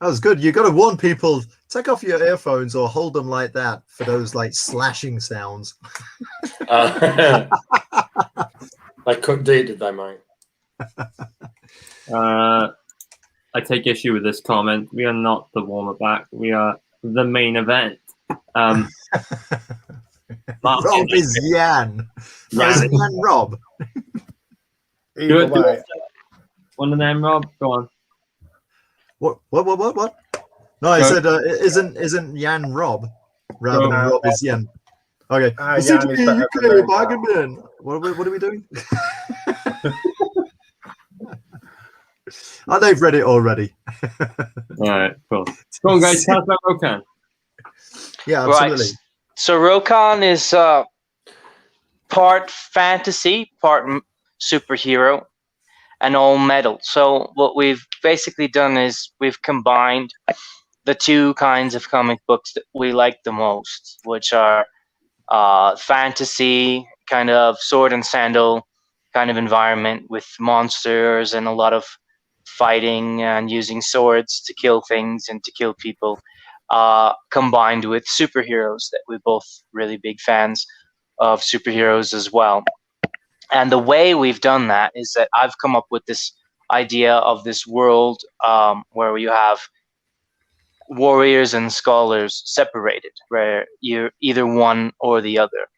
That was good. You got to warn people. Take off your earphones or hold them like that for those like slashing sounds. Like cut deep, did they, mate? I take issue with this comment. We are not the warmer back. We are the main event. Rob is Yan. Yan. Is it Yan Rob? Do it. Way. One of them, Rob. Go on. What? No, I said isn't Yan Rob rather than Rob is Yan. Okay. Yan The is better than CGUK Rob. bargain bin. What are we doing? Oh, they've read it already. All right, cool. Go on, guys. Tell us about ROKAN. Yeah, absolutely. Right. So ROKAN is part fantasy, part superhero, and all metal. So what we've basically done is we've combined the two kinds of comic books that we like the most, which are fantasy, kind of sword and sandal kind of environment with monsters and a lot of fighting and using swords to kill things and to kill people, combined with superheroes that we're both really big fans of superheroes as well. And the way we've done that is that I've come up with this idea of this world where you have warriors and scholars separated, where you're either one or the other.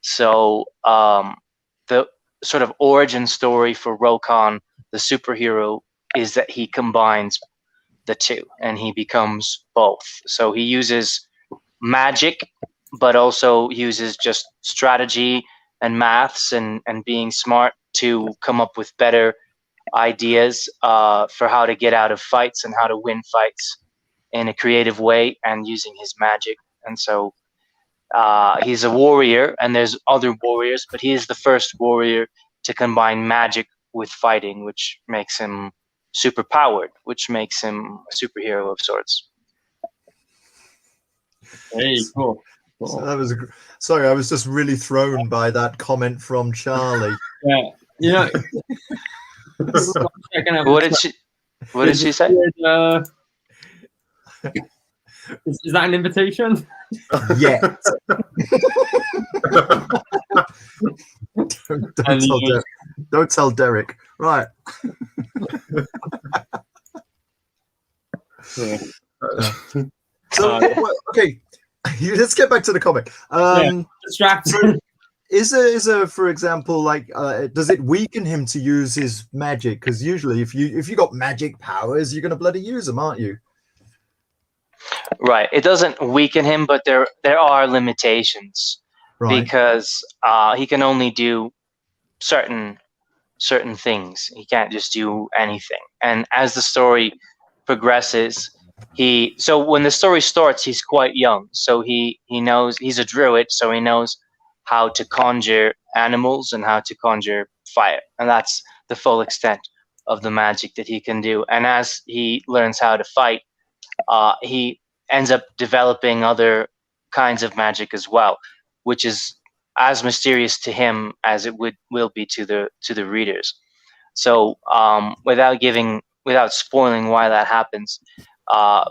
So the sort of origin story for ROKAN, the superhero, is that he combines the two and he becomes both. So he uses magic, but also uses just strategy and maths and being smart to come up with better ideas for how to get out of fights and how to win fights in a creative way and using his magic. And so he's a warrior, and there's other warriors, but he is the first warrior to combine magic with fighting, which makes him super powered, which makes him a superhero of sorts. Hey, cool. So that was sorry, I was just really thrown by that comment from Charlie. Yeah, you know, What did she? What did she say? Is that an invitation? Yeah. Don't tell Derek. Right. Yeah. So okay, let's get back to the comic. Distracted. So is there, for example, like, does it weaken him to use his magic? Because usually, if you got magic powers, you're gonna bloody use them, aren't you? Right. It doesn't weaken him, but there are limitations because he can only do certain things. He can't just do anything. And as the story progresses, so when the story starts, he's quite young. So he knows he's a druid, so he knows how to conjure animals and how to conjure fire, and that's the full extent of the magic that he can do. And as he learns how to fight, he ends up developing other kinds of magic as well, which is as mysterious to him as it will be to the readers. So without spoiling why that happens,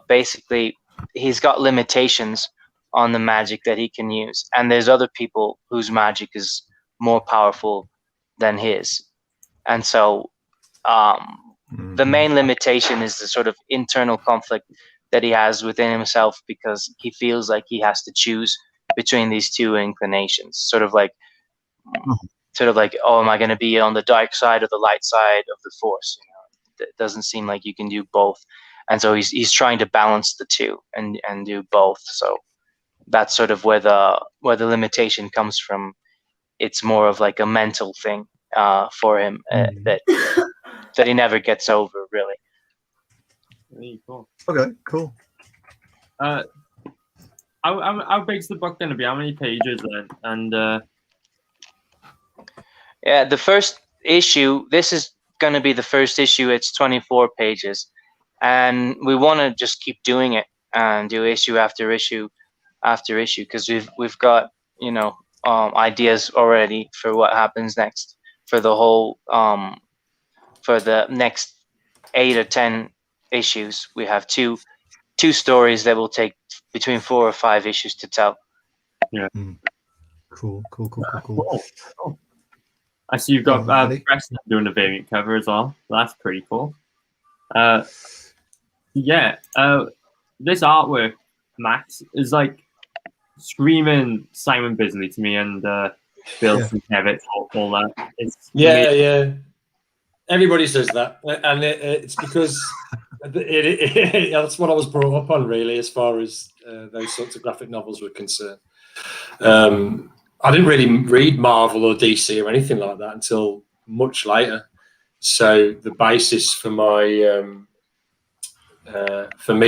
basically he's got limitations on the magic that he can use, and there's other people whose magic is more powerful than his, and so the main limitation is the sort of internal conflict that he has within himself, because he feels like he has to choose between these two inclinations, sort of like, oh, am I going to be on the dark side or the light side of the force? It doesn't seem like you can do both, and so he's trying to balance the two and do both. So that's sort of where the limitation comes from. It's more of like a mental thing for him that he never gets over, really. Really cool. Okay, cool. How big's the book going to be? How many pages then? And yeah, the first issue. This is going to be the first issue. It's 24 pages, and we want to just keep doing it and do issue after issue after issue, because we've got ideas already for what happens next for the whole for the next 8 or 10 issues. We have two stories that will take between 4 or 5 issues to tell. Yeah. Cool. I see you've got Preston doing a variant cover as well. That's pretty cool. This artwork, Max, is like screaming Simon Bisley to me, and Bill Sienkiewicz, all that. Yeah. Everybody says that, and it's because that's what I was brought up on, really, as far as those sorts of graphic novels were concerned. I didn't really read Marvel or DC or anything like that until much later. So the basis for me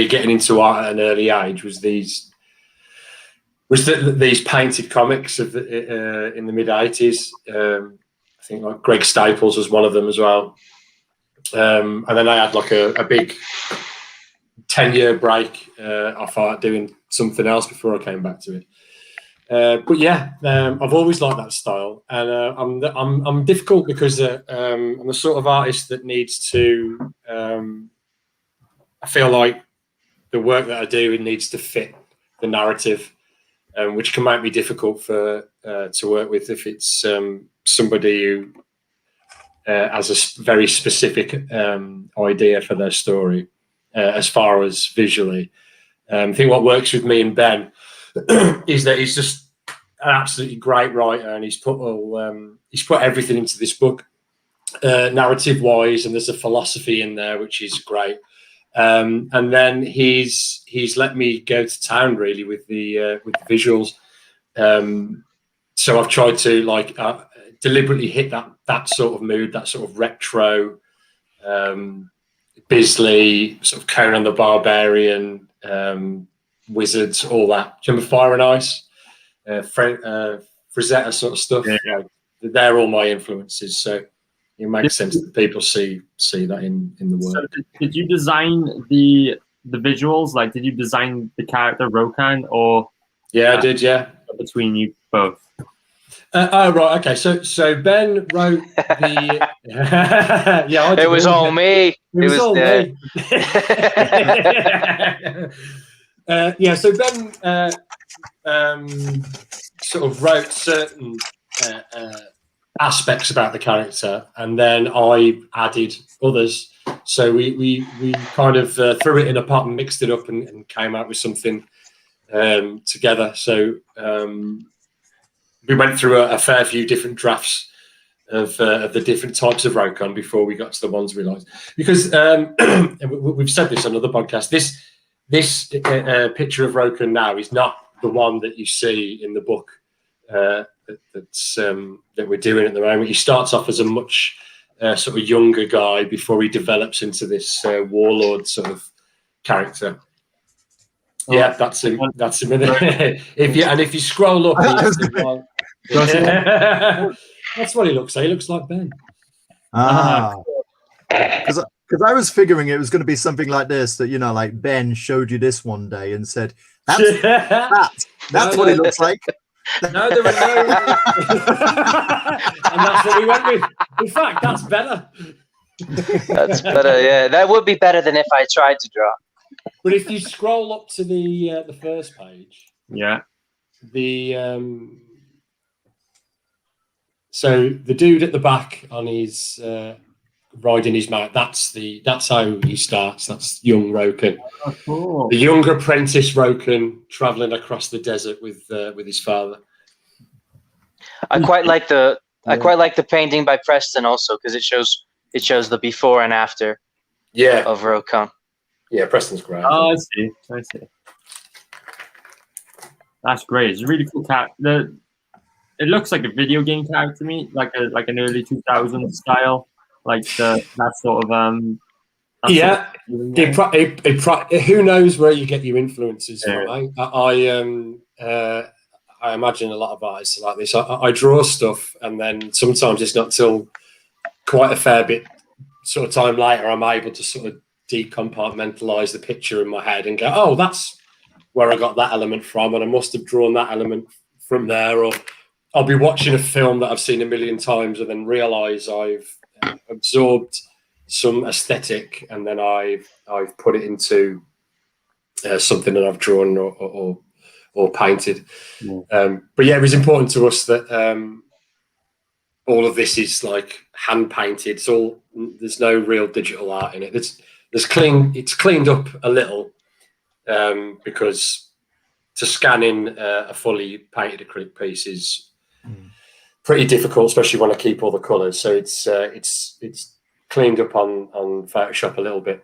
getting into art at an early age was these painted comics of in the mid '80s. I think like Greg Staples was one of them as well. And then I had like a big 10-year break off art, doing something else before I came back to it. But yeah, I've always liked that style, and I'm difficult because I'm the sort of artist that needs to. I feel like the work that I do, it needs to fit the narrative, which can make me difficult to work with if it's somebody who has a very specific idea for their story, as far as visually. I think what works with me and Ben is that he's just an absolutely great writer, and he's put everything into this book, narrative wise, and there's a philosophy in there which is great. And then he's let me go to town really with the visuals. So I've tried to deliberately hit that sort of mood, that sort of retro, Bisley, sort of Conan the Barbarian, Wizards, all that. Do you remember Fire and Ice? Frazetta sort of stuff. Yeah. They're all my influences. So it makes sense that people see that in the work. So did you design the visuals? Like, did you design the character ROKAN, or? Yeah, I did. Yeah, between you both. Oh right, okay. So Ben wrote the. Yeah, I did It was all me. It was all me. Yeah. So Ben sort of wrote certain aspects about the character, and then I added others. So we kind of threw it in a pot and mixed it up and came out with something together. So we went through a fair few different drafts of the different types of ROKAN before we got to the ones we liked. Because we've said this on other podcasts, this picture of ROKAN now is not the one that you see in the book that we're doing at the moment. He starts off as a much sort of younger guy before he develops into this warlord sort of character. Yeah, that's him. That's him. If you scroll up, that's what he looks like. He looks like Ben. Because I was figuring it was going to be something like this, that, you know, like Ben showed you this one day and said, that's what he looks like. No, there were no. And that's what we went with. In fact, that's better. That's better. Yeah, that would be better than if I tried to draw. But if you scroll up to the first page, so the dude at the back on his riding his mount, that's how he starts. That's young ROKAN. Oh, cool. The young apprentice ROKAN traveling across the desert with his father. I quite like the painting by Preston also, because it shows the before and after of ROKAN. Yeah, Preston's great. Oh, I see. That's great. It's a really cool character. It looks like a video game character to me, like an early 2000s style, like that sort of who knows where you get your influences from? I imagine a lot of artists are like this. I draw stuff, and then sometimes it's not till quite a fair bit sort of time later I'm able to sort of decompartmentalize the picture in my head and go, oh, that's where I got that element from, and I must have drawn that element from there. Or I'll be watching a film that I've seen a million times and then realize I've absorbed some aesthetic, and then I've put it into something that I've drawn or painted. But yeah, it was important to us that all of this is like hand painted. There's no real digital art in it. It's cleaned up a little because to scan in a fully painted acrylic piece is pretty difficult, especially when I keep all the colours. So it's cleaned up on Photoshop a little bit.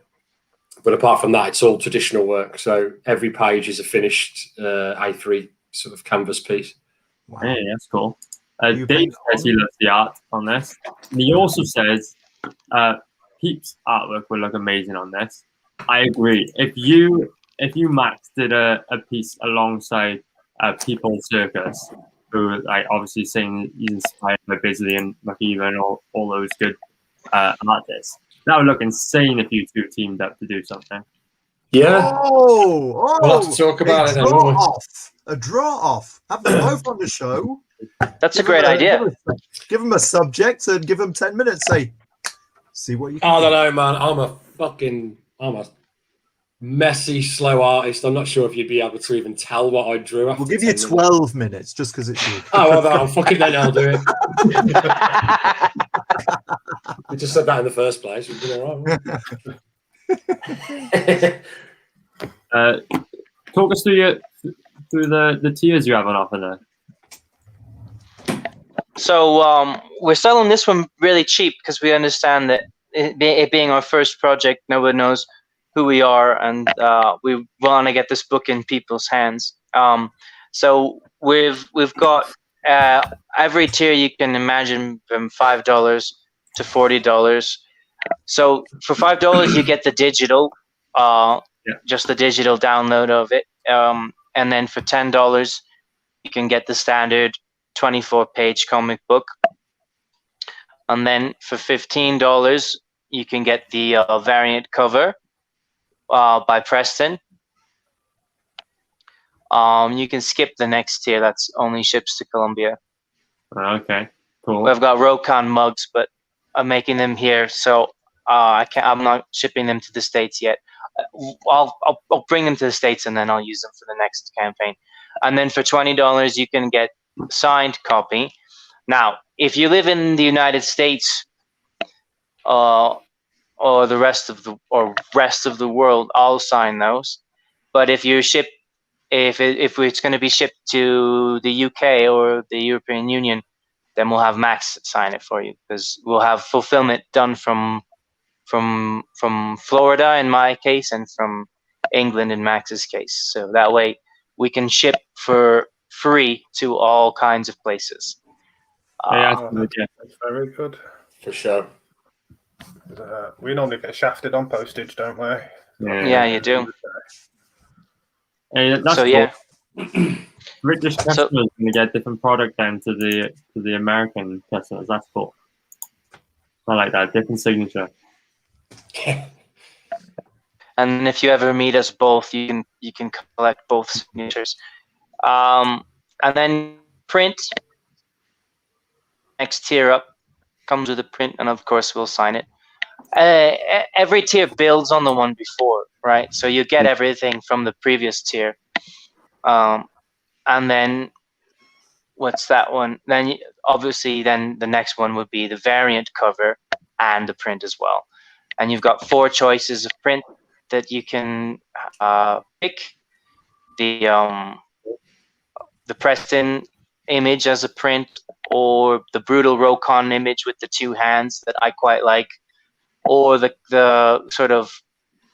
But apart from that, it's all traditional work. So every page is a finished A3 sort of canvas piece. Wow. Hey, that's cool. Dave says he loves the art on this. And he also says Pete's artwork would look amazing on this. I agree. If you Max did a piece alongside People Circus, who like obviously saying he's inspired by Bisley and McKeever and all those good artists, that would look insane if you two teamed up to do something. Yeah. We'll have to talk about it then. A draw off. Have them both on the show. That's a great idea. Give them a subject and give them 10 minutes. Say, see what you can I don't know, man. I'm a messy, slow artist. I'm not sure if you'd be able to even tell what I drew. We'll give you 12 minutes just because it's you. Oh, well, fuck it then. I'll do it. We just said that in the first place. We've been all right. Talk us through the tiers you have on offer there. So we're selling this one really cheap because we understand that it being our first project, nobody knows who we are, and we want to get this book in people's hands. So we've got every tier you can imagine, from $5 to $40. So for $5 you get the digital, just the digital download of it, and then for $10 you can get the standard 24-page comic book, and then for $15 you can get the variant cover by Preston. You can skip the next tier, that's only ships to Colombia. Okay, cool. We've got ROKAN mugs, but I'm making them here, so I'm not shipping them to the States yet. I'll bring them to the States and then I'll use them for the next campaign. And then for $20, you can get signed copy. Now, if you live in the United States, or the rest of the world, I'll sign those. But if you ship, if it's going to be shipped to the UK or the European Union, then we'll have Max sign it for you, because we'll have fulfillment done from Florida in my case and from England in Max's case. So that way we can ship for free to all kinds of places. Yeah, That's very good. For sure. We normally get shafted on postage, don't we? Yeah, you do. Hey, that's So cool. yeah. British customers can get different product down to the American customers. That's cool. I like that, different signature. And if you ever meet us both, you can collect both signatures. And then print. Next tier up comes with a print, and of course we'll sign it. Every tier builds on the one before, right? So you get everything from the previous tier. And then what's that one? Then obviously then the next one would be the variant cover and the print as well. And you've got 4 choices of print that you can pick. The Preston image as a print, or the brutal ROKAN image with the 2 hands that I quite like, or the sort of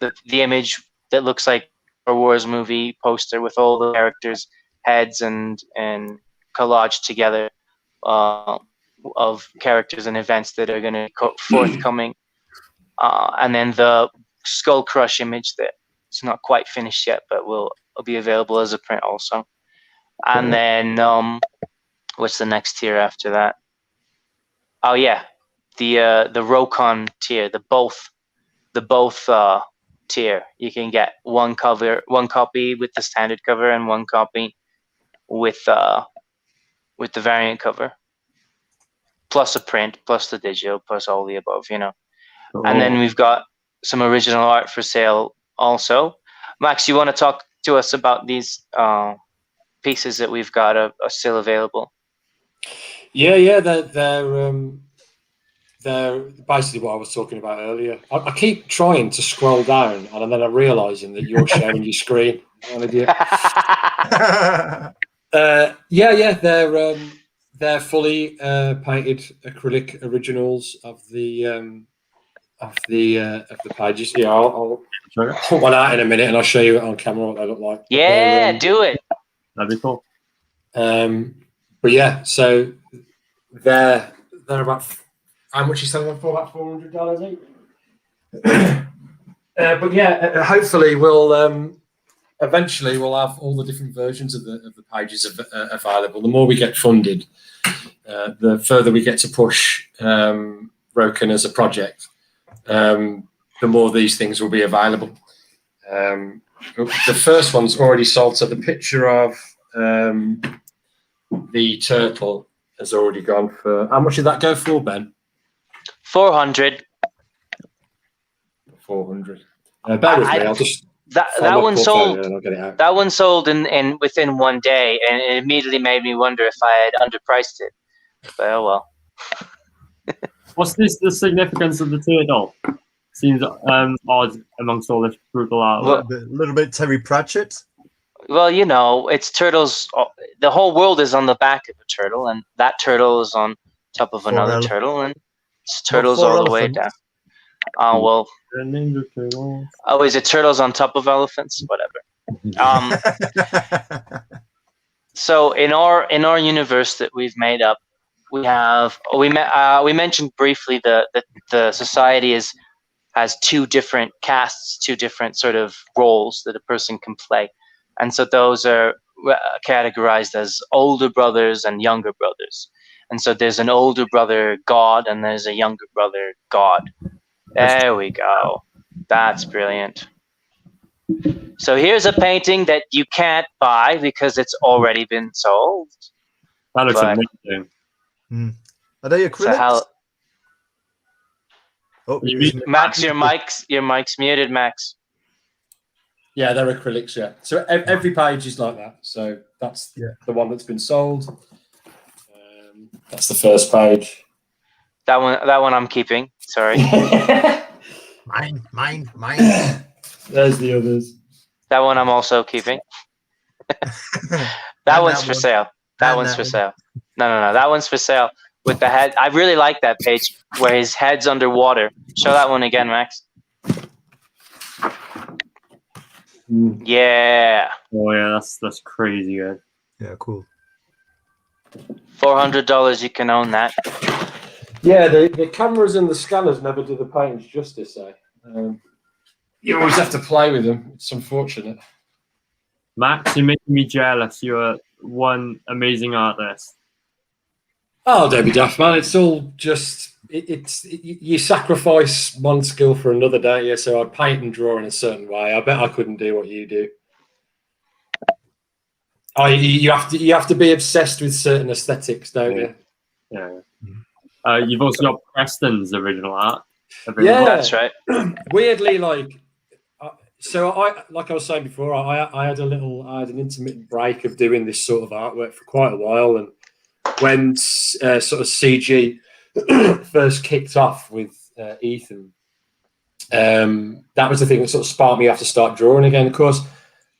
the image that looks like a Star Wars movie poster with all the characters' heads and collaged together of characters and events that are going to be forthcoming. And then the Skull Crush image that it's not quite finished yet, but will be available as a print also. And then what's the next tier after that? Oh yeah, the ROKAN tier, the both tier. You can get one copy with the standard cover and one copy with the variant cover, plus a print, plus the digital, plus all the above, you know. Cool. And then we've got some original art for sale also. Max, you want to talk to us about these pieces that we've got are still available? Yeah, they're basically what I was talking about earlier. I keep trying to scroll down, and then I'm realizing that you're sharing your screen. They're fully painted acrylic originals of the pages. Yeah, I'll put one out in a minute, and I'll show you on camera what they look like. Yeah, do it. That'd be cool. But yeah, so they're about, how much you selling them for? About $400 each. But yeah, hopefully we'll eventually we'll have all the different versions of the pages available. The more we get funded, the further we get to push ROKAN as a project, the more these things will be available. The first one's already sold, so the picture of the turtle has already gone for. How much did that go for, Ben? 400. 400. Bear with me. I'll just. That one sold. And I'll get it out. That one sold in within one day, and it immediately made me wonder if I had underpriced it. But oh well. What's the significance of the turtle? Seems odd amongst all this brutal art. A little bit Terry Pratchett. Well, you know, it's turtles. The whole world is on the back of a turtle, and that turtle is on top of another turtle, and it's turtles all the way down. Oh well. Oh, is it turtles on top of elephants? Whatever. So in our universe that we've made up, we mentioned briefly the society has 2 different castes, 2 different sort of roles that a person can play. And so those are categorized as older brothers and younger brothers. And so there's an older brother god and there's a younger brother god. There we go. That's brilliant. So here's a painting that you can't buy because it's already been sold. That looks amazing. Are they So acrylics? how, Oh, Max, your mic's muted, Max. Yeah, they're acrylics. Yeah, so every page is like that. So that's the one that's been sold. That's the first page. That one I'm keeping. Sorry. Mine. There's the others. That one I'm also keeping. That one's for sale. That one's for sale. No. That one's for sale with the head. I really like that page where his head's underwater. Show that one again, Max. Yeah. Oh yeah, that's crazy good. Yeah, cool. $400, you can own that. Yeah, the cameras and the scanners never do the paintings justice. You always have to play with them. It's unfortunate. Max, you're making me jealous. You're one amazing artist. Oh, don't be daft, man. It's all just you sacrifice one skill for another, don't you? So I paint and draw in a certain way. I bet I couldn't do what you do. Oh, you have to be obsessed with certain aesthetics, don't you? Yeah. You've also got Preston's original art. Yeah, that's right. Weirdly, so like I was saying before, I had an intermittent break of doing this sort of artwork for quite a while, and when sort of CG first kicked off with Ethan, that was the thing that sort of sparked me off to start drawing again. Of course,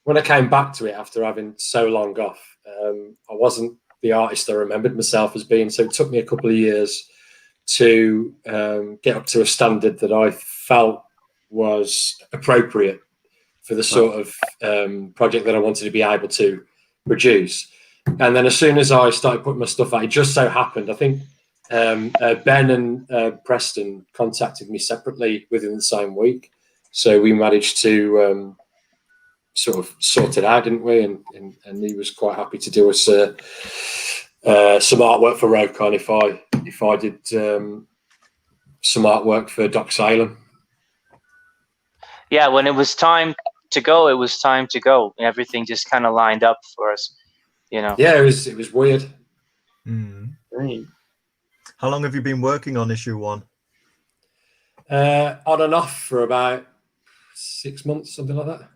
when I came back to it after having so long off, I wasn't the artist I remembered myself as being. So it took me a couple of years to get up to a standard that I felt was appropriate for the sort of project that I wanted to be able to produce. And then as soon as I started putting my stuff out, it just so happened, I think Ben and Preston contacted me separately within the same week. So we managed to sort of sort it out, didn't we? And he was quite happy to do us some artwork for ROKAN if I did some artwork for Doc Salem. Yeah, when it was time to go, it was time to go. Everything just kind of lined up for us, you know. Yeah, it was weird. Great. How long have you been working on issue 1? On and off for about 6 months, something like that.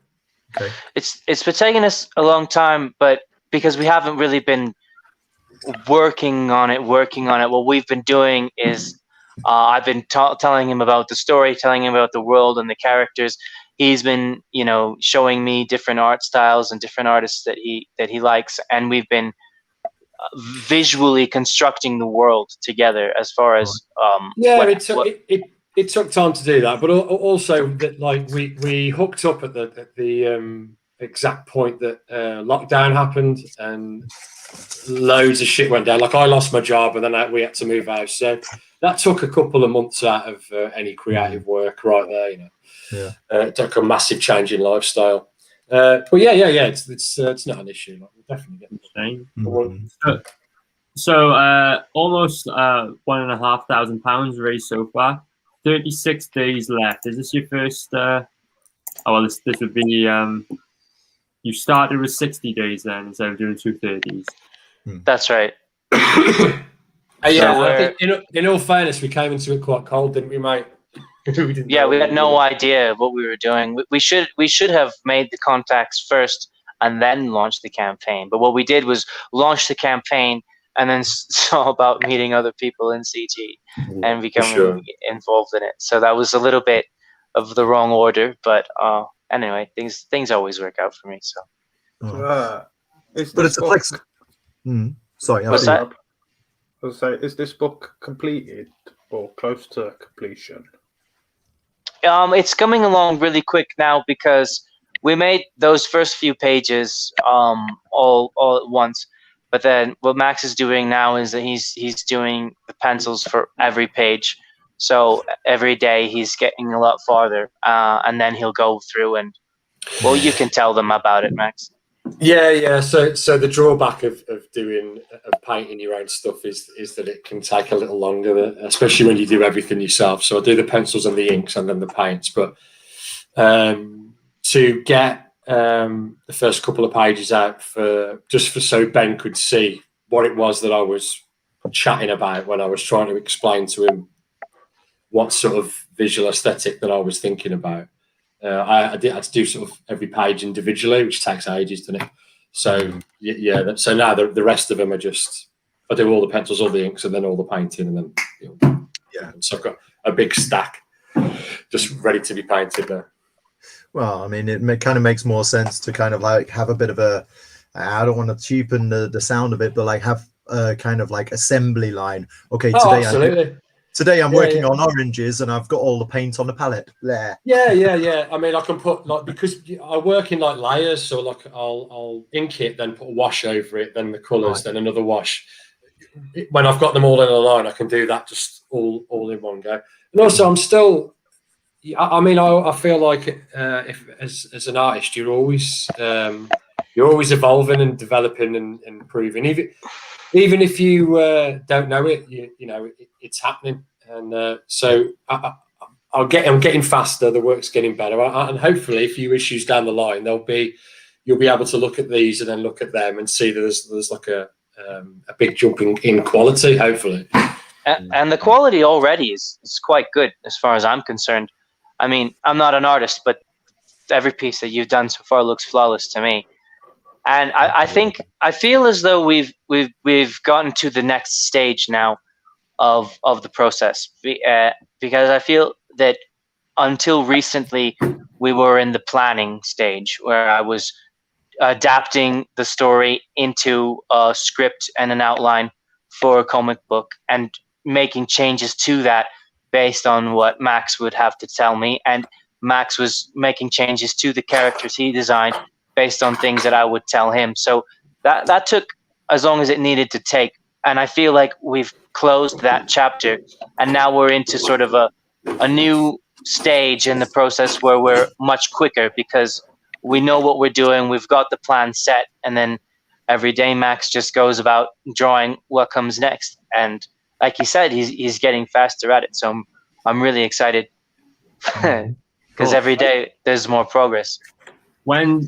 Okay. It's been taking us a long time, but because we haven't really been working on it, what we've been doing is I've been telling him about the story, telling him about the world and the characters. He's been, showing me different art styles and different artists that he likes, and we've been visually constructing the world together. As far as it took time to do that, but also that we hooked up at the exact point that lockdown happened and loads of shit went down. Like I lost my job and then we had to move house, so that took a couple of months out of any creative work right there. It took a massive change in lifestyle. But yeah, it's not an issue. Like, we'll definitely get it. So almost £1,500 raised so far. 36 days left. Is this your first? This would be. You started with 60 days then instead of doing 230s. That's right. I think in all fairness, we came into it quite cold, didn't we, mate? We had no idea what we were doing. We should have made the contacts first and then launched the campaign. But what we did was launch the campaign and then saw about meeting other people in CG and becoming involved in it. So that was a little bit of the wrong order, but anyway, things always work out for me. So, but it's a flex. Sorry, what's that? I was say, is this book completed or close to completion? It's coming along really quick now because we made those first few pages all at once. But then what Max is doing now is that he's doing the pencils for every page. So every day he's getting a lot farther, and then he'll go through and, well, you can tell them about it, Max. Yeah. So the drawback of painting your own stuff is that it can take a little longer, especially when you do everything yourself. So I do the pencils and the inks and then the paints. But to get the first couple of pages out so Ben could see what it was that I was chatting about when I was trying to explain to him what sort of visual aesthetic that I was thinking about. I had to do sort of every page individually, which takes ages, doesn't it? So yeah, so now the rest of them are just, I do all the pencils, all the inks, and then all the painting, and then Yeah. So I've got a big stack just ready to be painted there. Well, I mean, it kind of makes more sense to kind of like have a bit of a, I don't want to cheapen the sound of it, but like have a kind of like assembly line. Okay, today I'm working on oranges and I've got all the paint on the palette. There. Yeah. I mean, I can put like, because I work in like layers, so like I'll ink it, then put a wash over it, then the colours, then another wash. When I've got them all in a line, I can do that just all in one go. And also, I'm still. I mean, I feel like if as an artist, you're always evolving and developing and improving. Even if you don't know it, you know it's happening. And so I'm getting faster. The work's getting better, and hopefully, a few issues down the line, you'll be able to look at these and then look at them and see that there's like a big jump in quality. Hopefully, and the quality already is quite good as far as I'm concerned. I mean, I'm not an artist, but every piece that you've done so far looks flawless to me. And I feel as though we've gotten to the next stage now of the process, because I feel that until recently we were in the planning stage where I was adapting the story into a script and an outline for a comic book and making changes to that based on what Max would have to tell me, and Max was making changes to the characters he designed based on things that I would tell him. So that took as long as it needed to take, and I feel like we've closed that chapter, and now we're into sort of a new stage in the process where we're much quicker because we know what we're doing, we've got the plan set, and then every day Max just goes about drawing what comes next. And like he said, he's getting faster at it. So I'm really excited because every day there's more progress. When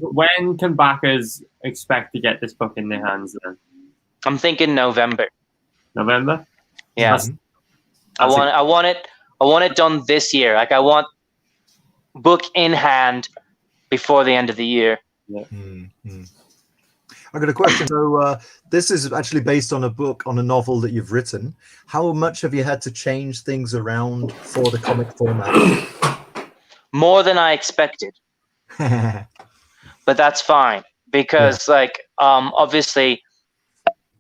can backers expect to get this book in their hands then? I'm thinking November. November? Yeah. I want it done this year. Like I want book in hand before the end of the year. Yeah. I got a question. So this is actually based on a novel that you've written. How much have you had to change things around for the comic format? More than I expected. But that's fine because obviously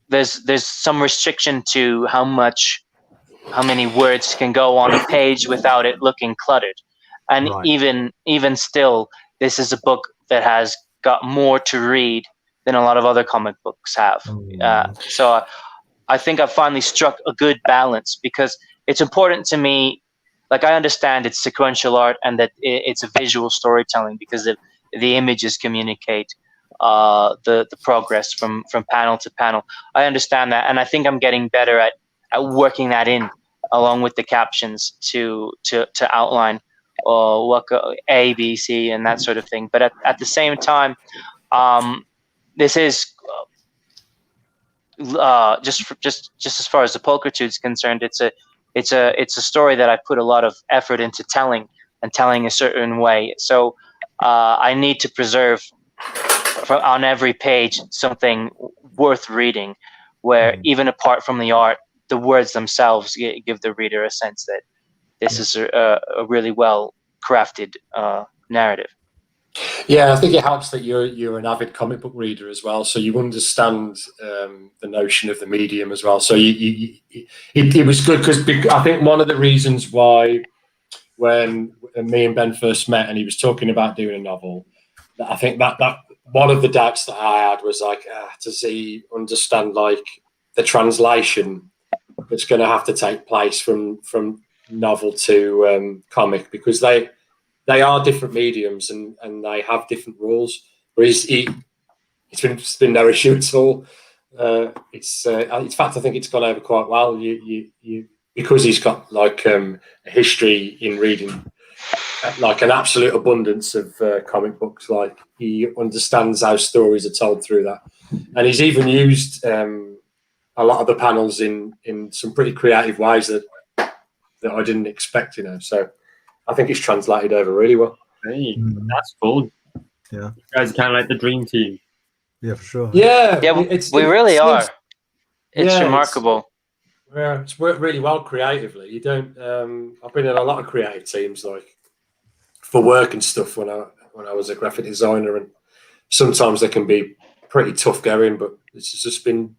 there's some restriction to how many words can go on a page without it looking cluttered. And even still, this is a book that has got more to read than a lot of other comic books have. So I think I've finally struck a good balance because it's important to me. Like I understand it's sequential art and that it's a visual storytelling because the images communicate the progress from panel to panel. I understand that, and I think I'm getting better at working that in along with the captions to outline what A, B, C, and that sort of thing. But at the same time, this is just as far as the pulchritude is concerned, it's a story that I put a lot of effort into telling a certain way. So I need to preserve on every page something worth reading, where even apart from the art, the words themselves give the reader a sense that this is a really well crafted narrative. Yeah, I think it helps that you're an avid comic book reader as well, so you understand the notion of the medium as well. So it was good because I think one of the reasons why when me and Ben first met and he was talking about doing a novel, I think that one of the doubts that I had was like, does he understand like the translation that's going to have to take place from novel to comic, because they are different mediums and they have different rules. Whereas it's been no issue at all. In fact, I think it's gone over quite well. You because he's got like a history in reading, like an absolute abundance of comic books. Like he understands how stories are told through that, and he's even used. a lot of the panels in some pretty creative ways that I didn't expect, you know. So I think it's translated over really well. Hey, that's cool. Yeah. You guys are kind of like the dream team. Yeah, for sure. Yeah, Yeah, we really are. It's yeah, remarkable. It's worked really well creatively. You don't. I've been in a lot of creative teams, like for work and stuff, when I was a graphic designer, and sometimes they can be pretty tough going. But this has just been.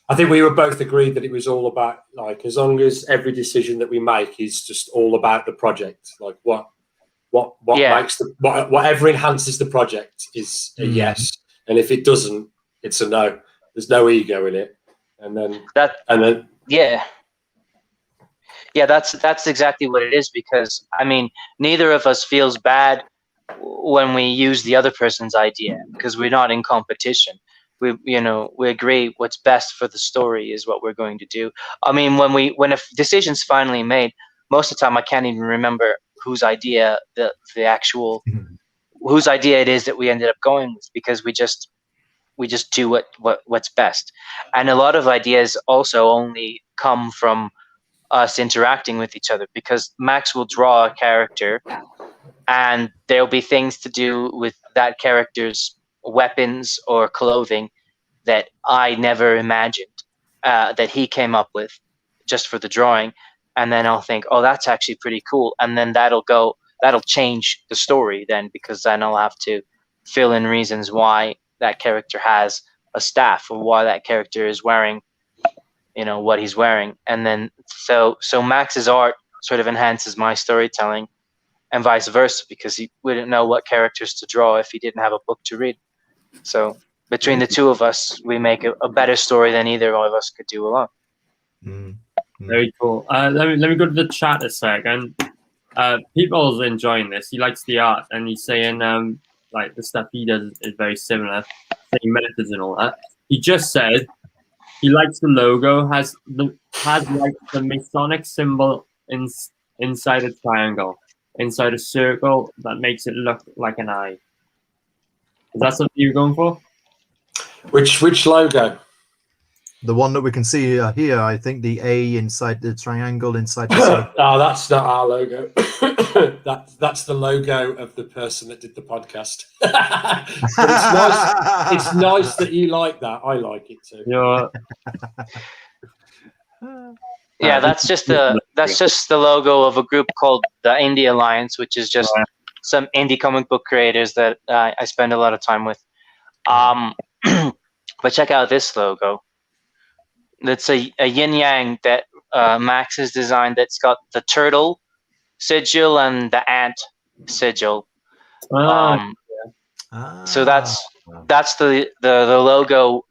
I think we were both agreed that it was all about, like, as long as every decision that we make is just all about the project, like what makes whatever enhances the project is a yes, and if it doesn't, it's a no. There's no ego in it, and then that's exactly what it is, because I mean, neither of us feels bad when we use the other person's idea, because we're not in competition. We agree what's best for the story is what we're going to do. I mean, when a decision's finally made, most of the time I can't even remember whose idea whose idea it is that we ended up going with, because we just do what's best. And a lot of ideas also only come from us interacting with each other, because Max will draw a character and there'll be things to do with that character's weapons or clothing that I never imagined, that he came up with just for the drawing. And then I'll think, oh, that's actually pretty cool. And then that'll change the story then, because then I'll have to fill in reasons why that character has a staff, or why that character is wearing, what he's wearing. And then so Max's art sort of enhances my storytelling, and vice versa, because he wouldn't know what characters to draw if he didn't have a book to read. So between the two of us, we make a better story than either of us could do alone. Very cool. Let me go to the chat a second. People's enjoying this. He likes the art, and he's saying like the stuff he does is very similar, same methods and all that. He just said he likes the logo, has like the Masonic symbol inside a triangle, inside a circle that makes it look like an eye. Is that something you're going for? Which logo? The one that we can see here, I think the A inside the triangle inside the circle. Oh, that's not our logo. That's the logo of the person that did the podcast. But it's nice. It's nice that you like that. I like it too. Yeah. Yeah, that's just the logo of a group called the Indie Alliance, which is just some indie comic book creators that I spend a lot of time with. But check out this logo. That's a yin yang that Max has designed. That's got the turtle sigil and the ant sigil. So that's the logo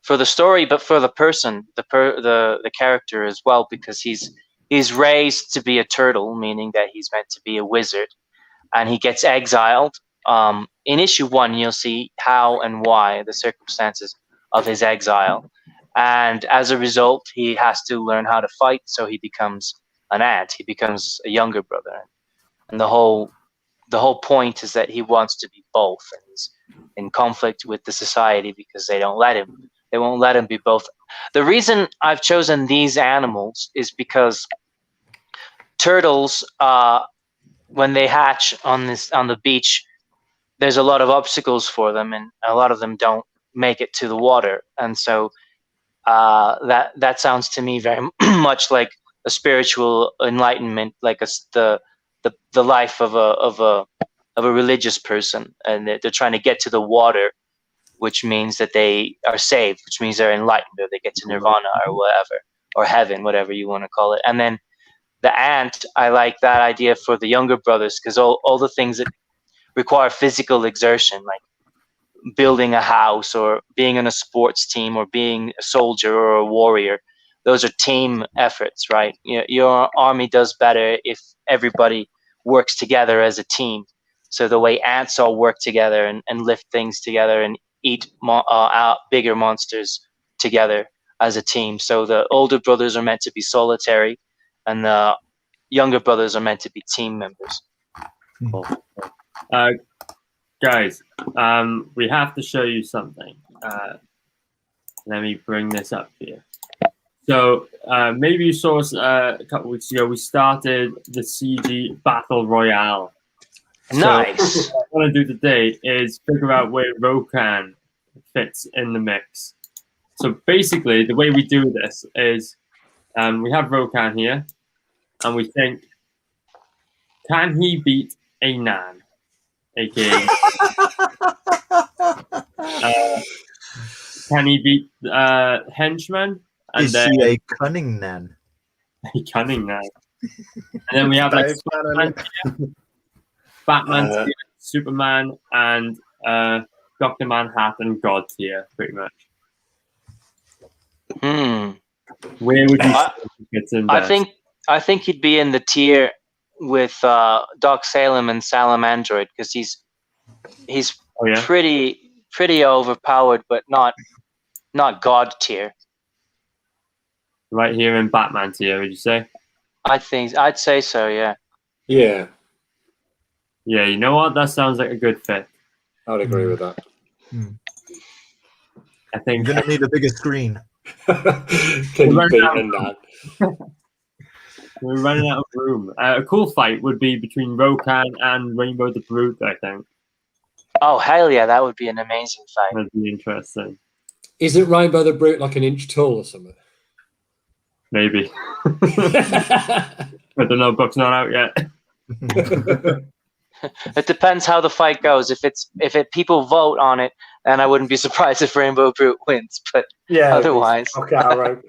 for the story, but for the person, the character as well, because he's raised to be a turtle, meaning that he's meant to be a wizard, and he gets exiled. In issue 1, you'll see how and why, the circumstances of his exile, and as a result, he has to learn how to fight. So he becomes an ant. He becomes a younger brother, and the whole point is that he wants to be both, and he's in conflict with the society because they don't let him. They won't let him be both. The reason I've chosen these animals is because turtles, when they hatch on the beach, there's a lot of obstacles for them, and a lot of them don't make it to the water. And so that sounds to me very much like a spiritual enlightenment, like the life of a religious person, and they're trying to get to the water, which means that they are saved, which means they're enlightened, or they get to nirvana or whatever, or heaven, whatever you want to call it. And then the ant, I like that idea for the younger brothers, because all the things that require physical exertion, like building a house or being on a sports team or being a soldier or a warrior, those are team efforts, right? Your army does better if everybody works together as a team. So the way ants all work together and lift things together and eat bigger monsters together as a team. So the older brothers are meant to be solitary, and the younger brothers are meant to be team members. Cool. Guys, we have to show you something. Let me bring this up here. So maybe you saw us a couple weeks ago. We started the CG Battle Royale. Nice. So what I want to do today is figure out where ROKAN fits in the mix. So basically, the way we do this is we have ROKAN here, and we think, can he beat a Nan? AKA, can he beat Henchman? And Is then she a cunning Nan? a cunning Nan. And then we have like Dave Batman, Batman tier, Superman, and Dr. Manhattan God tier, pretty much. Where would you fit in best? I think he'd be in the tier with Doc Salem and Salamandroid because he's pretty overpowered, but not God tier. Right here in Batman tier, would you say? I'd say so, yeah. Yeah, Yeah, you know what? That sounds like a good fit. I would agree with that. I think You're gonna need a bigger screen. Can you beat a Nan? we're running out of room. A cool fight would be between ROKAN and Rainbow the Brute, I think. Oh, hell yeah, that would be an amazing fight. That'd be interesting. Isn't Rainbow the Brute like an inch tall or something? Maybe. I don't know, book's not out yet. It depends how the fight goes. If people vote on it, then I wouldn't be surprised if Rainbow Brute wins. But Yeah. otherwise, Okay, all right.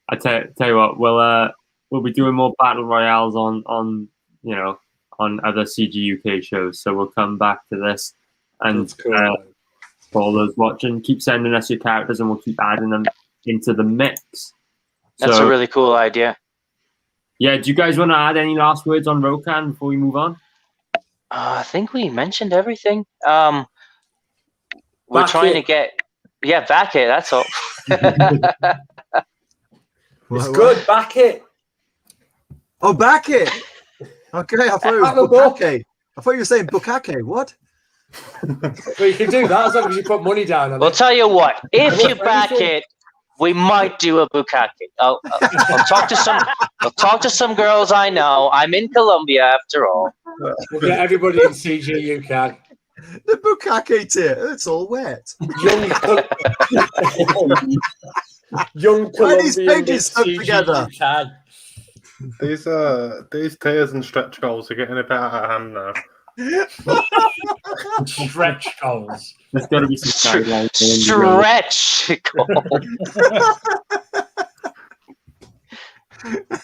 I tell you what, we'll be doing more battle royales on other CGUK shows. So we'll come back to this, and Cool. for all those watching, keep sending us your characters, and we'll keep adding them into the mix. that's a really cool idea. Yeah, do you guys want to add any last words on ROKAN before we move on? I think we mentioned everything. We're trying to get back it. That's all. It's good. Back it. Oh, back it. Okay, I thought it was Bukake. I thought you were saying Bukake. What? Well, you can do that as long as you put money down on Well, it. tell you what. If you back it, we might do a bukkake. I'll talk to some girls I know. I'm in Colombia after all. We'll get everybody in CGUK. The Bukake tier. It's all wet. Young Why are these Colombian pages stuck together? CGUK. These tiers and stretch goals are getting a bit out of hand now. Stretch goals. There's got to be some guidelines. Stretch goals.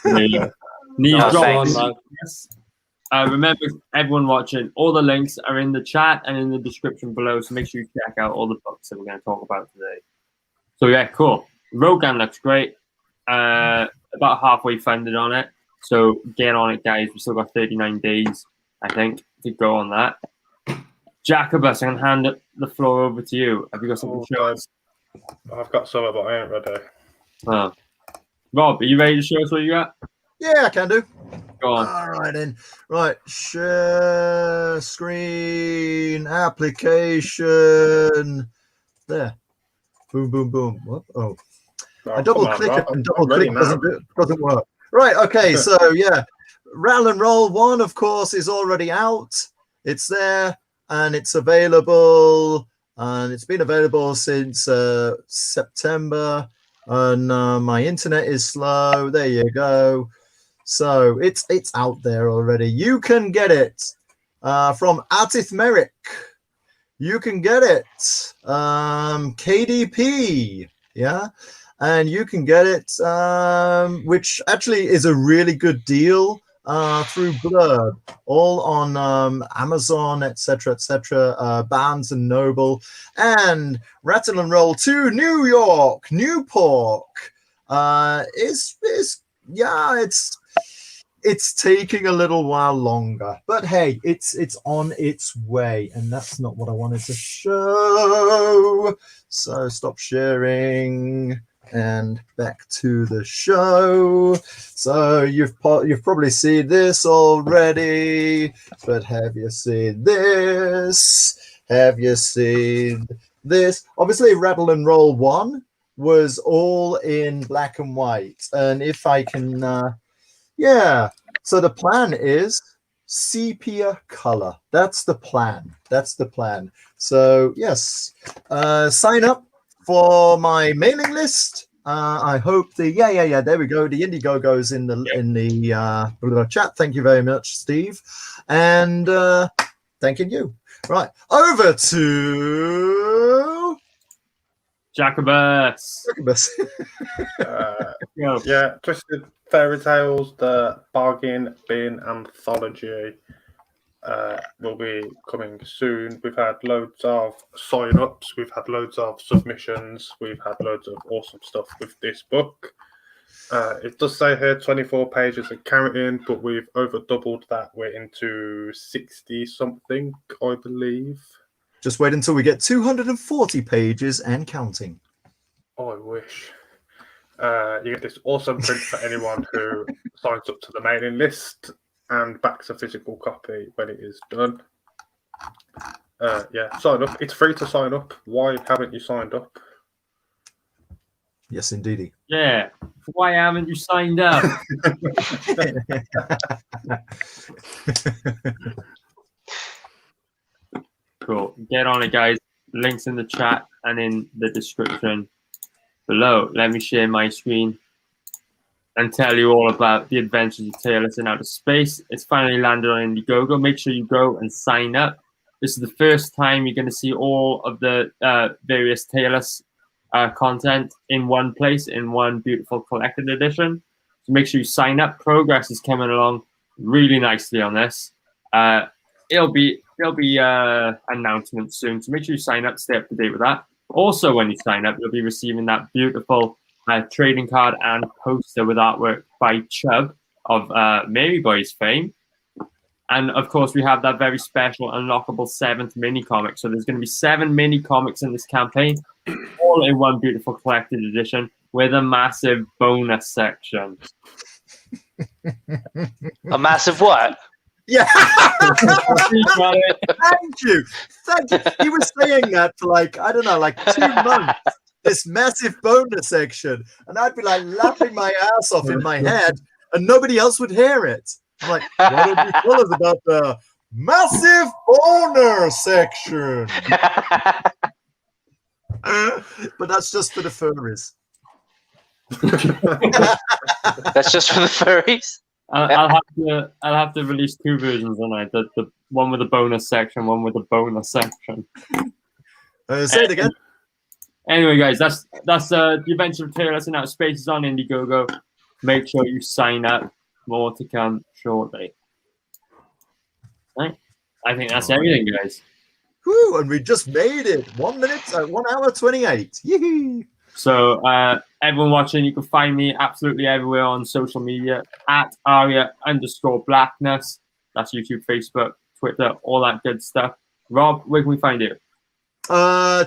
Yeah. Need No, drop thanks. on, yes. Remember, everyone watching, all the links are in the chat and in the description below, so make sure you check out all the books that we're going to talk about today. So yeah, cool. ROKAN looks great. About halfway funded on it, so get on it, guys. We've still got 39 days, I think, to go on that. Jacobus, I'm going to hand the floor over to you. Have you got something to show us? I've got some, but I ain't ready. Oh. Rob, are you ready to show us what you got? Yeah, I can do. Go on. All right, then. Right, share screen application. There. Boom, boom, boom. What? Oh, I double click it and double click doesn't work. Right. Okay. So yeah, Rattle and Roll 1, of course, is already out. It's there and it's available, and it's been available since September. And my internet is slow. There you go. So it's out there already. You can get it from Atif Merrick. You can get it KDP, yeah, and you can get it, which actually is a really good deal through Blurb, all on Amazon, etc., Barnes and Noble, and Rattle and Roll 2 New York, Newport it's taking a little while longer, but hey, it's on its way, and that's not what I wanted to show. So stop sharing and back to the show. So you've probably seen this already, but have you seen this? Have you seen this? Obviously, Rattle and Roll 1 was all in black and white. And if I can, so the plan is sepia color. That's the plan. So, yes, sign up for my mailing list. I hope there we go. The Indiegogo's in the chat. Thank you very much, Steve. And thanking you. Right, over to Jacobus. Yeah, Twisted Fairy Tales, the Bargain Bin Anthology will be coming soon. We've had loads of sign-ups, we've had loads of submissions, we've had loads of awesome stuff with this book. It does say here 24 pages of counting, but we've over doubled that. We're into 60 something, I believe. Just wait until we get 240 pages and counting. Oh, I wish. You get this awesome print for anyone who signs up to the mailing list and backs a physical copy when it is done. Sign up. It's free to sign up. Why haven't you signed up? Yes, indeedy. Yeah. Why haven't you signed up? Cool. Get on it, guys. Links in the chat and in the description below. Let me share my screen and tell you all about the adventures of Taylors in outer space. It's finally landed on Indiegogo. Make sure you go and sign up. This is the first time you're going to see all of the various Taylors content in one place, in one beautiful collected edition. So make sure you sign up. Progress is coming along really nicely on this. There'll be announcements soon, so make sure you sign up, stay up to date with that. Also, when you sign up, you'll be receiving that beautiful trading card and poster with artwork by Chubb of Mary Boy's fame. And of course, we have that very special unlockable 7th mini comic. So there's going to be 7 mini comics in this campaign, all in one beautiful collected edition with a massive bonus section. A massive what? Yeah. Thank you. He was saying that for like 2 months. This massive bonus section, and I'd be like laughing my ass off in my head, and nobody else would hear it. I'm like, why don't you tell us about the massive bonus section? But that's just for the furries. That's just for the furries. I'll have to release 2 versions tonight. The one with the bonus section, one with the bonus section. Say it again. Anyway, guys, that's the Adventure of Taylors in Outer Space is on Indiegogo. Make sure you sign up. More to come shortly. Right. I think that's everything, guys. Woo, and we just made it. 1 minute, 1 hour 28. Yee-hee. So everyone watching, you can find me absolutely everywhere on social media at Aria_Blackness. That's YouTube, Facebook, Twitter, all that good stuff. Rob, where can we find you?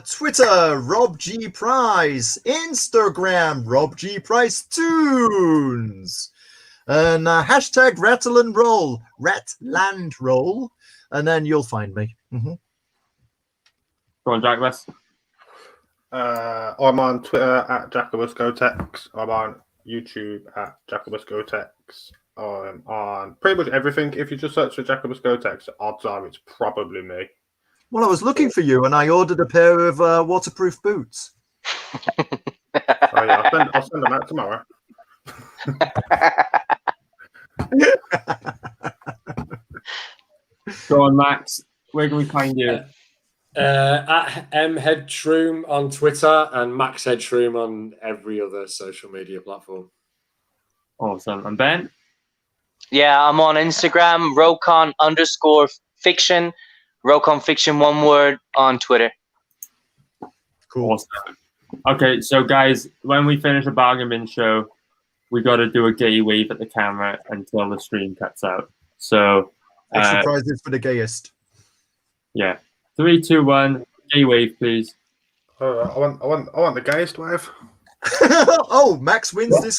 Twitter, Rob G Price. Instagram, Rob G Price Tunes. And hashtag Rattle and Roll, Ratland Roll, and then you'll find me. Go on, Jacobus. I'm on Twitter at JacobusGotex. I'm on YouTube at JacobusGotex. I'm on pretty much everything. If you just search for JacobusGotex, odds are it's probably me. Well, I was looking for you, and I ordered a pair of waterproof boots. I'll send them out tomorrow. Go on, Max. Where can we find you? At mheadshroom on Twitter and Max Headshroom on every other social media platform. Awesome. And Ben? Yeah, I'm on Instagram, ROKAN_fiction, ROKAN fiction, one word on Twitter. Cool. Awesome. Okay, so guys, when we finish a bargain bin show, we got to do a gay wave at the camera until the stream cuts out. So extra prizes for the gayest. Yeah. 3, 2, 1. Gay wave, please. I want the gayest wave. Oh, Max wins this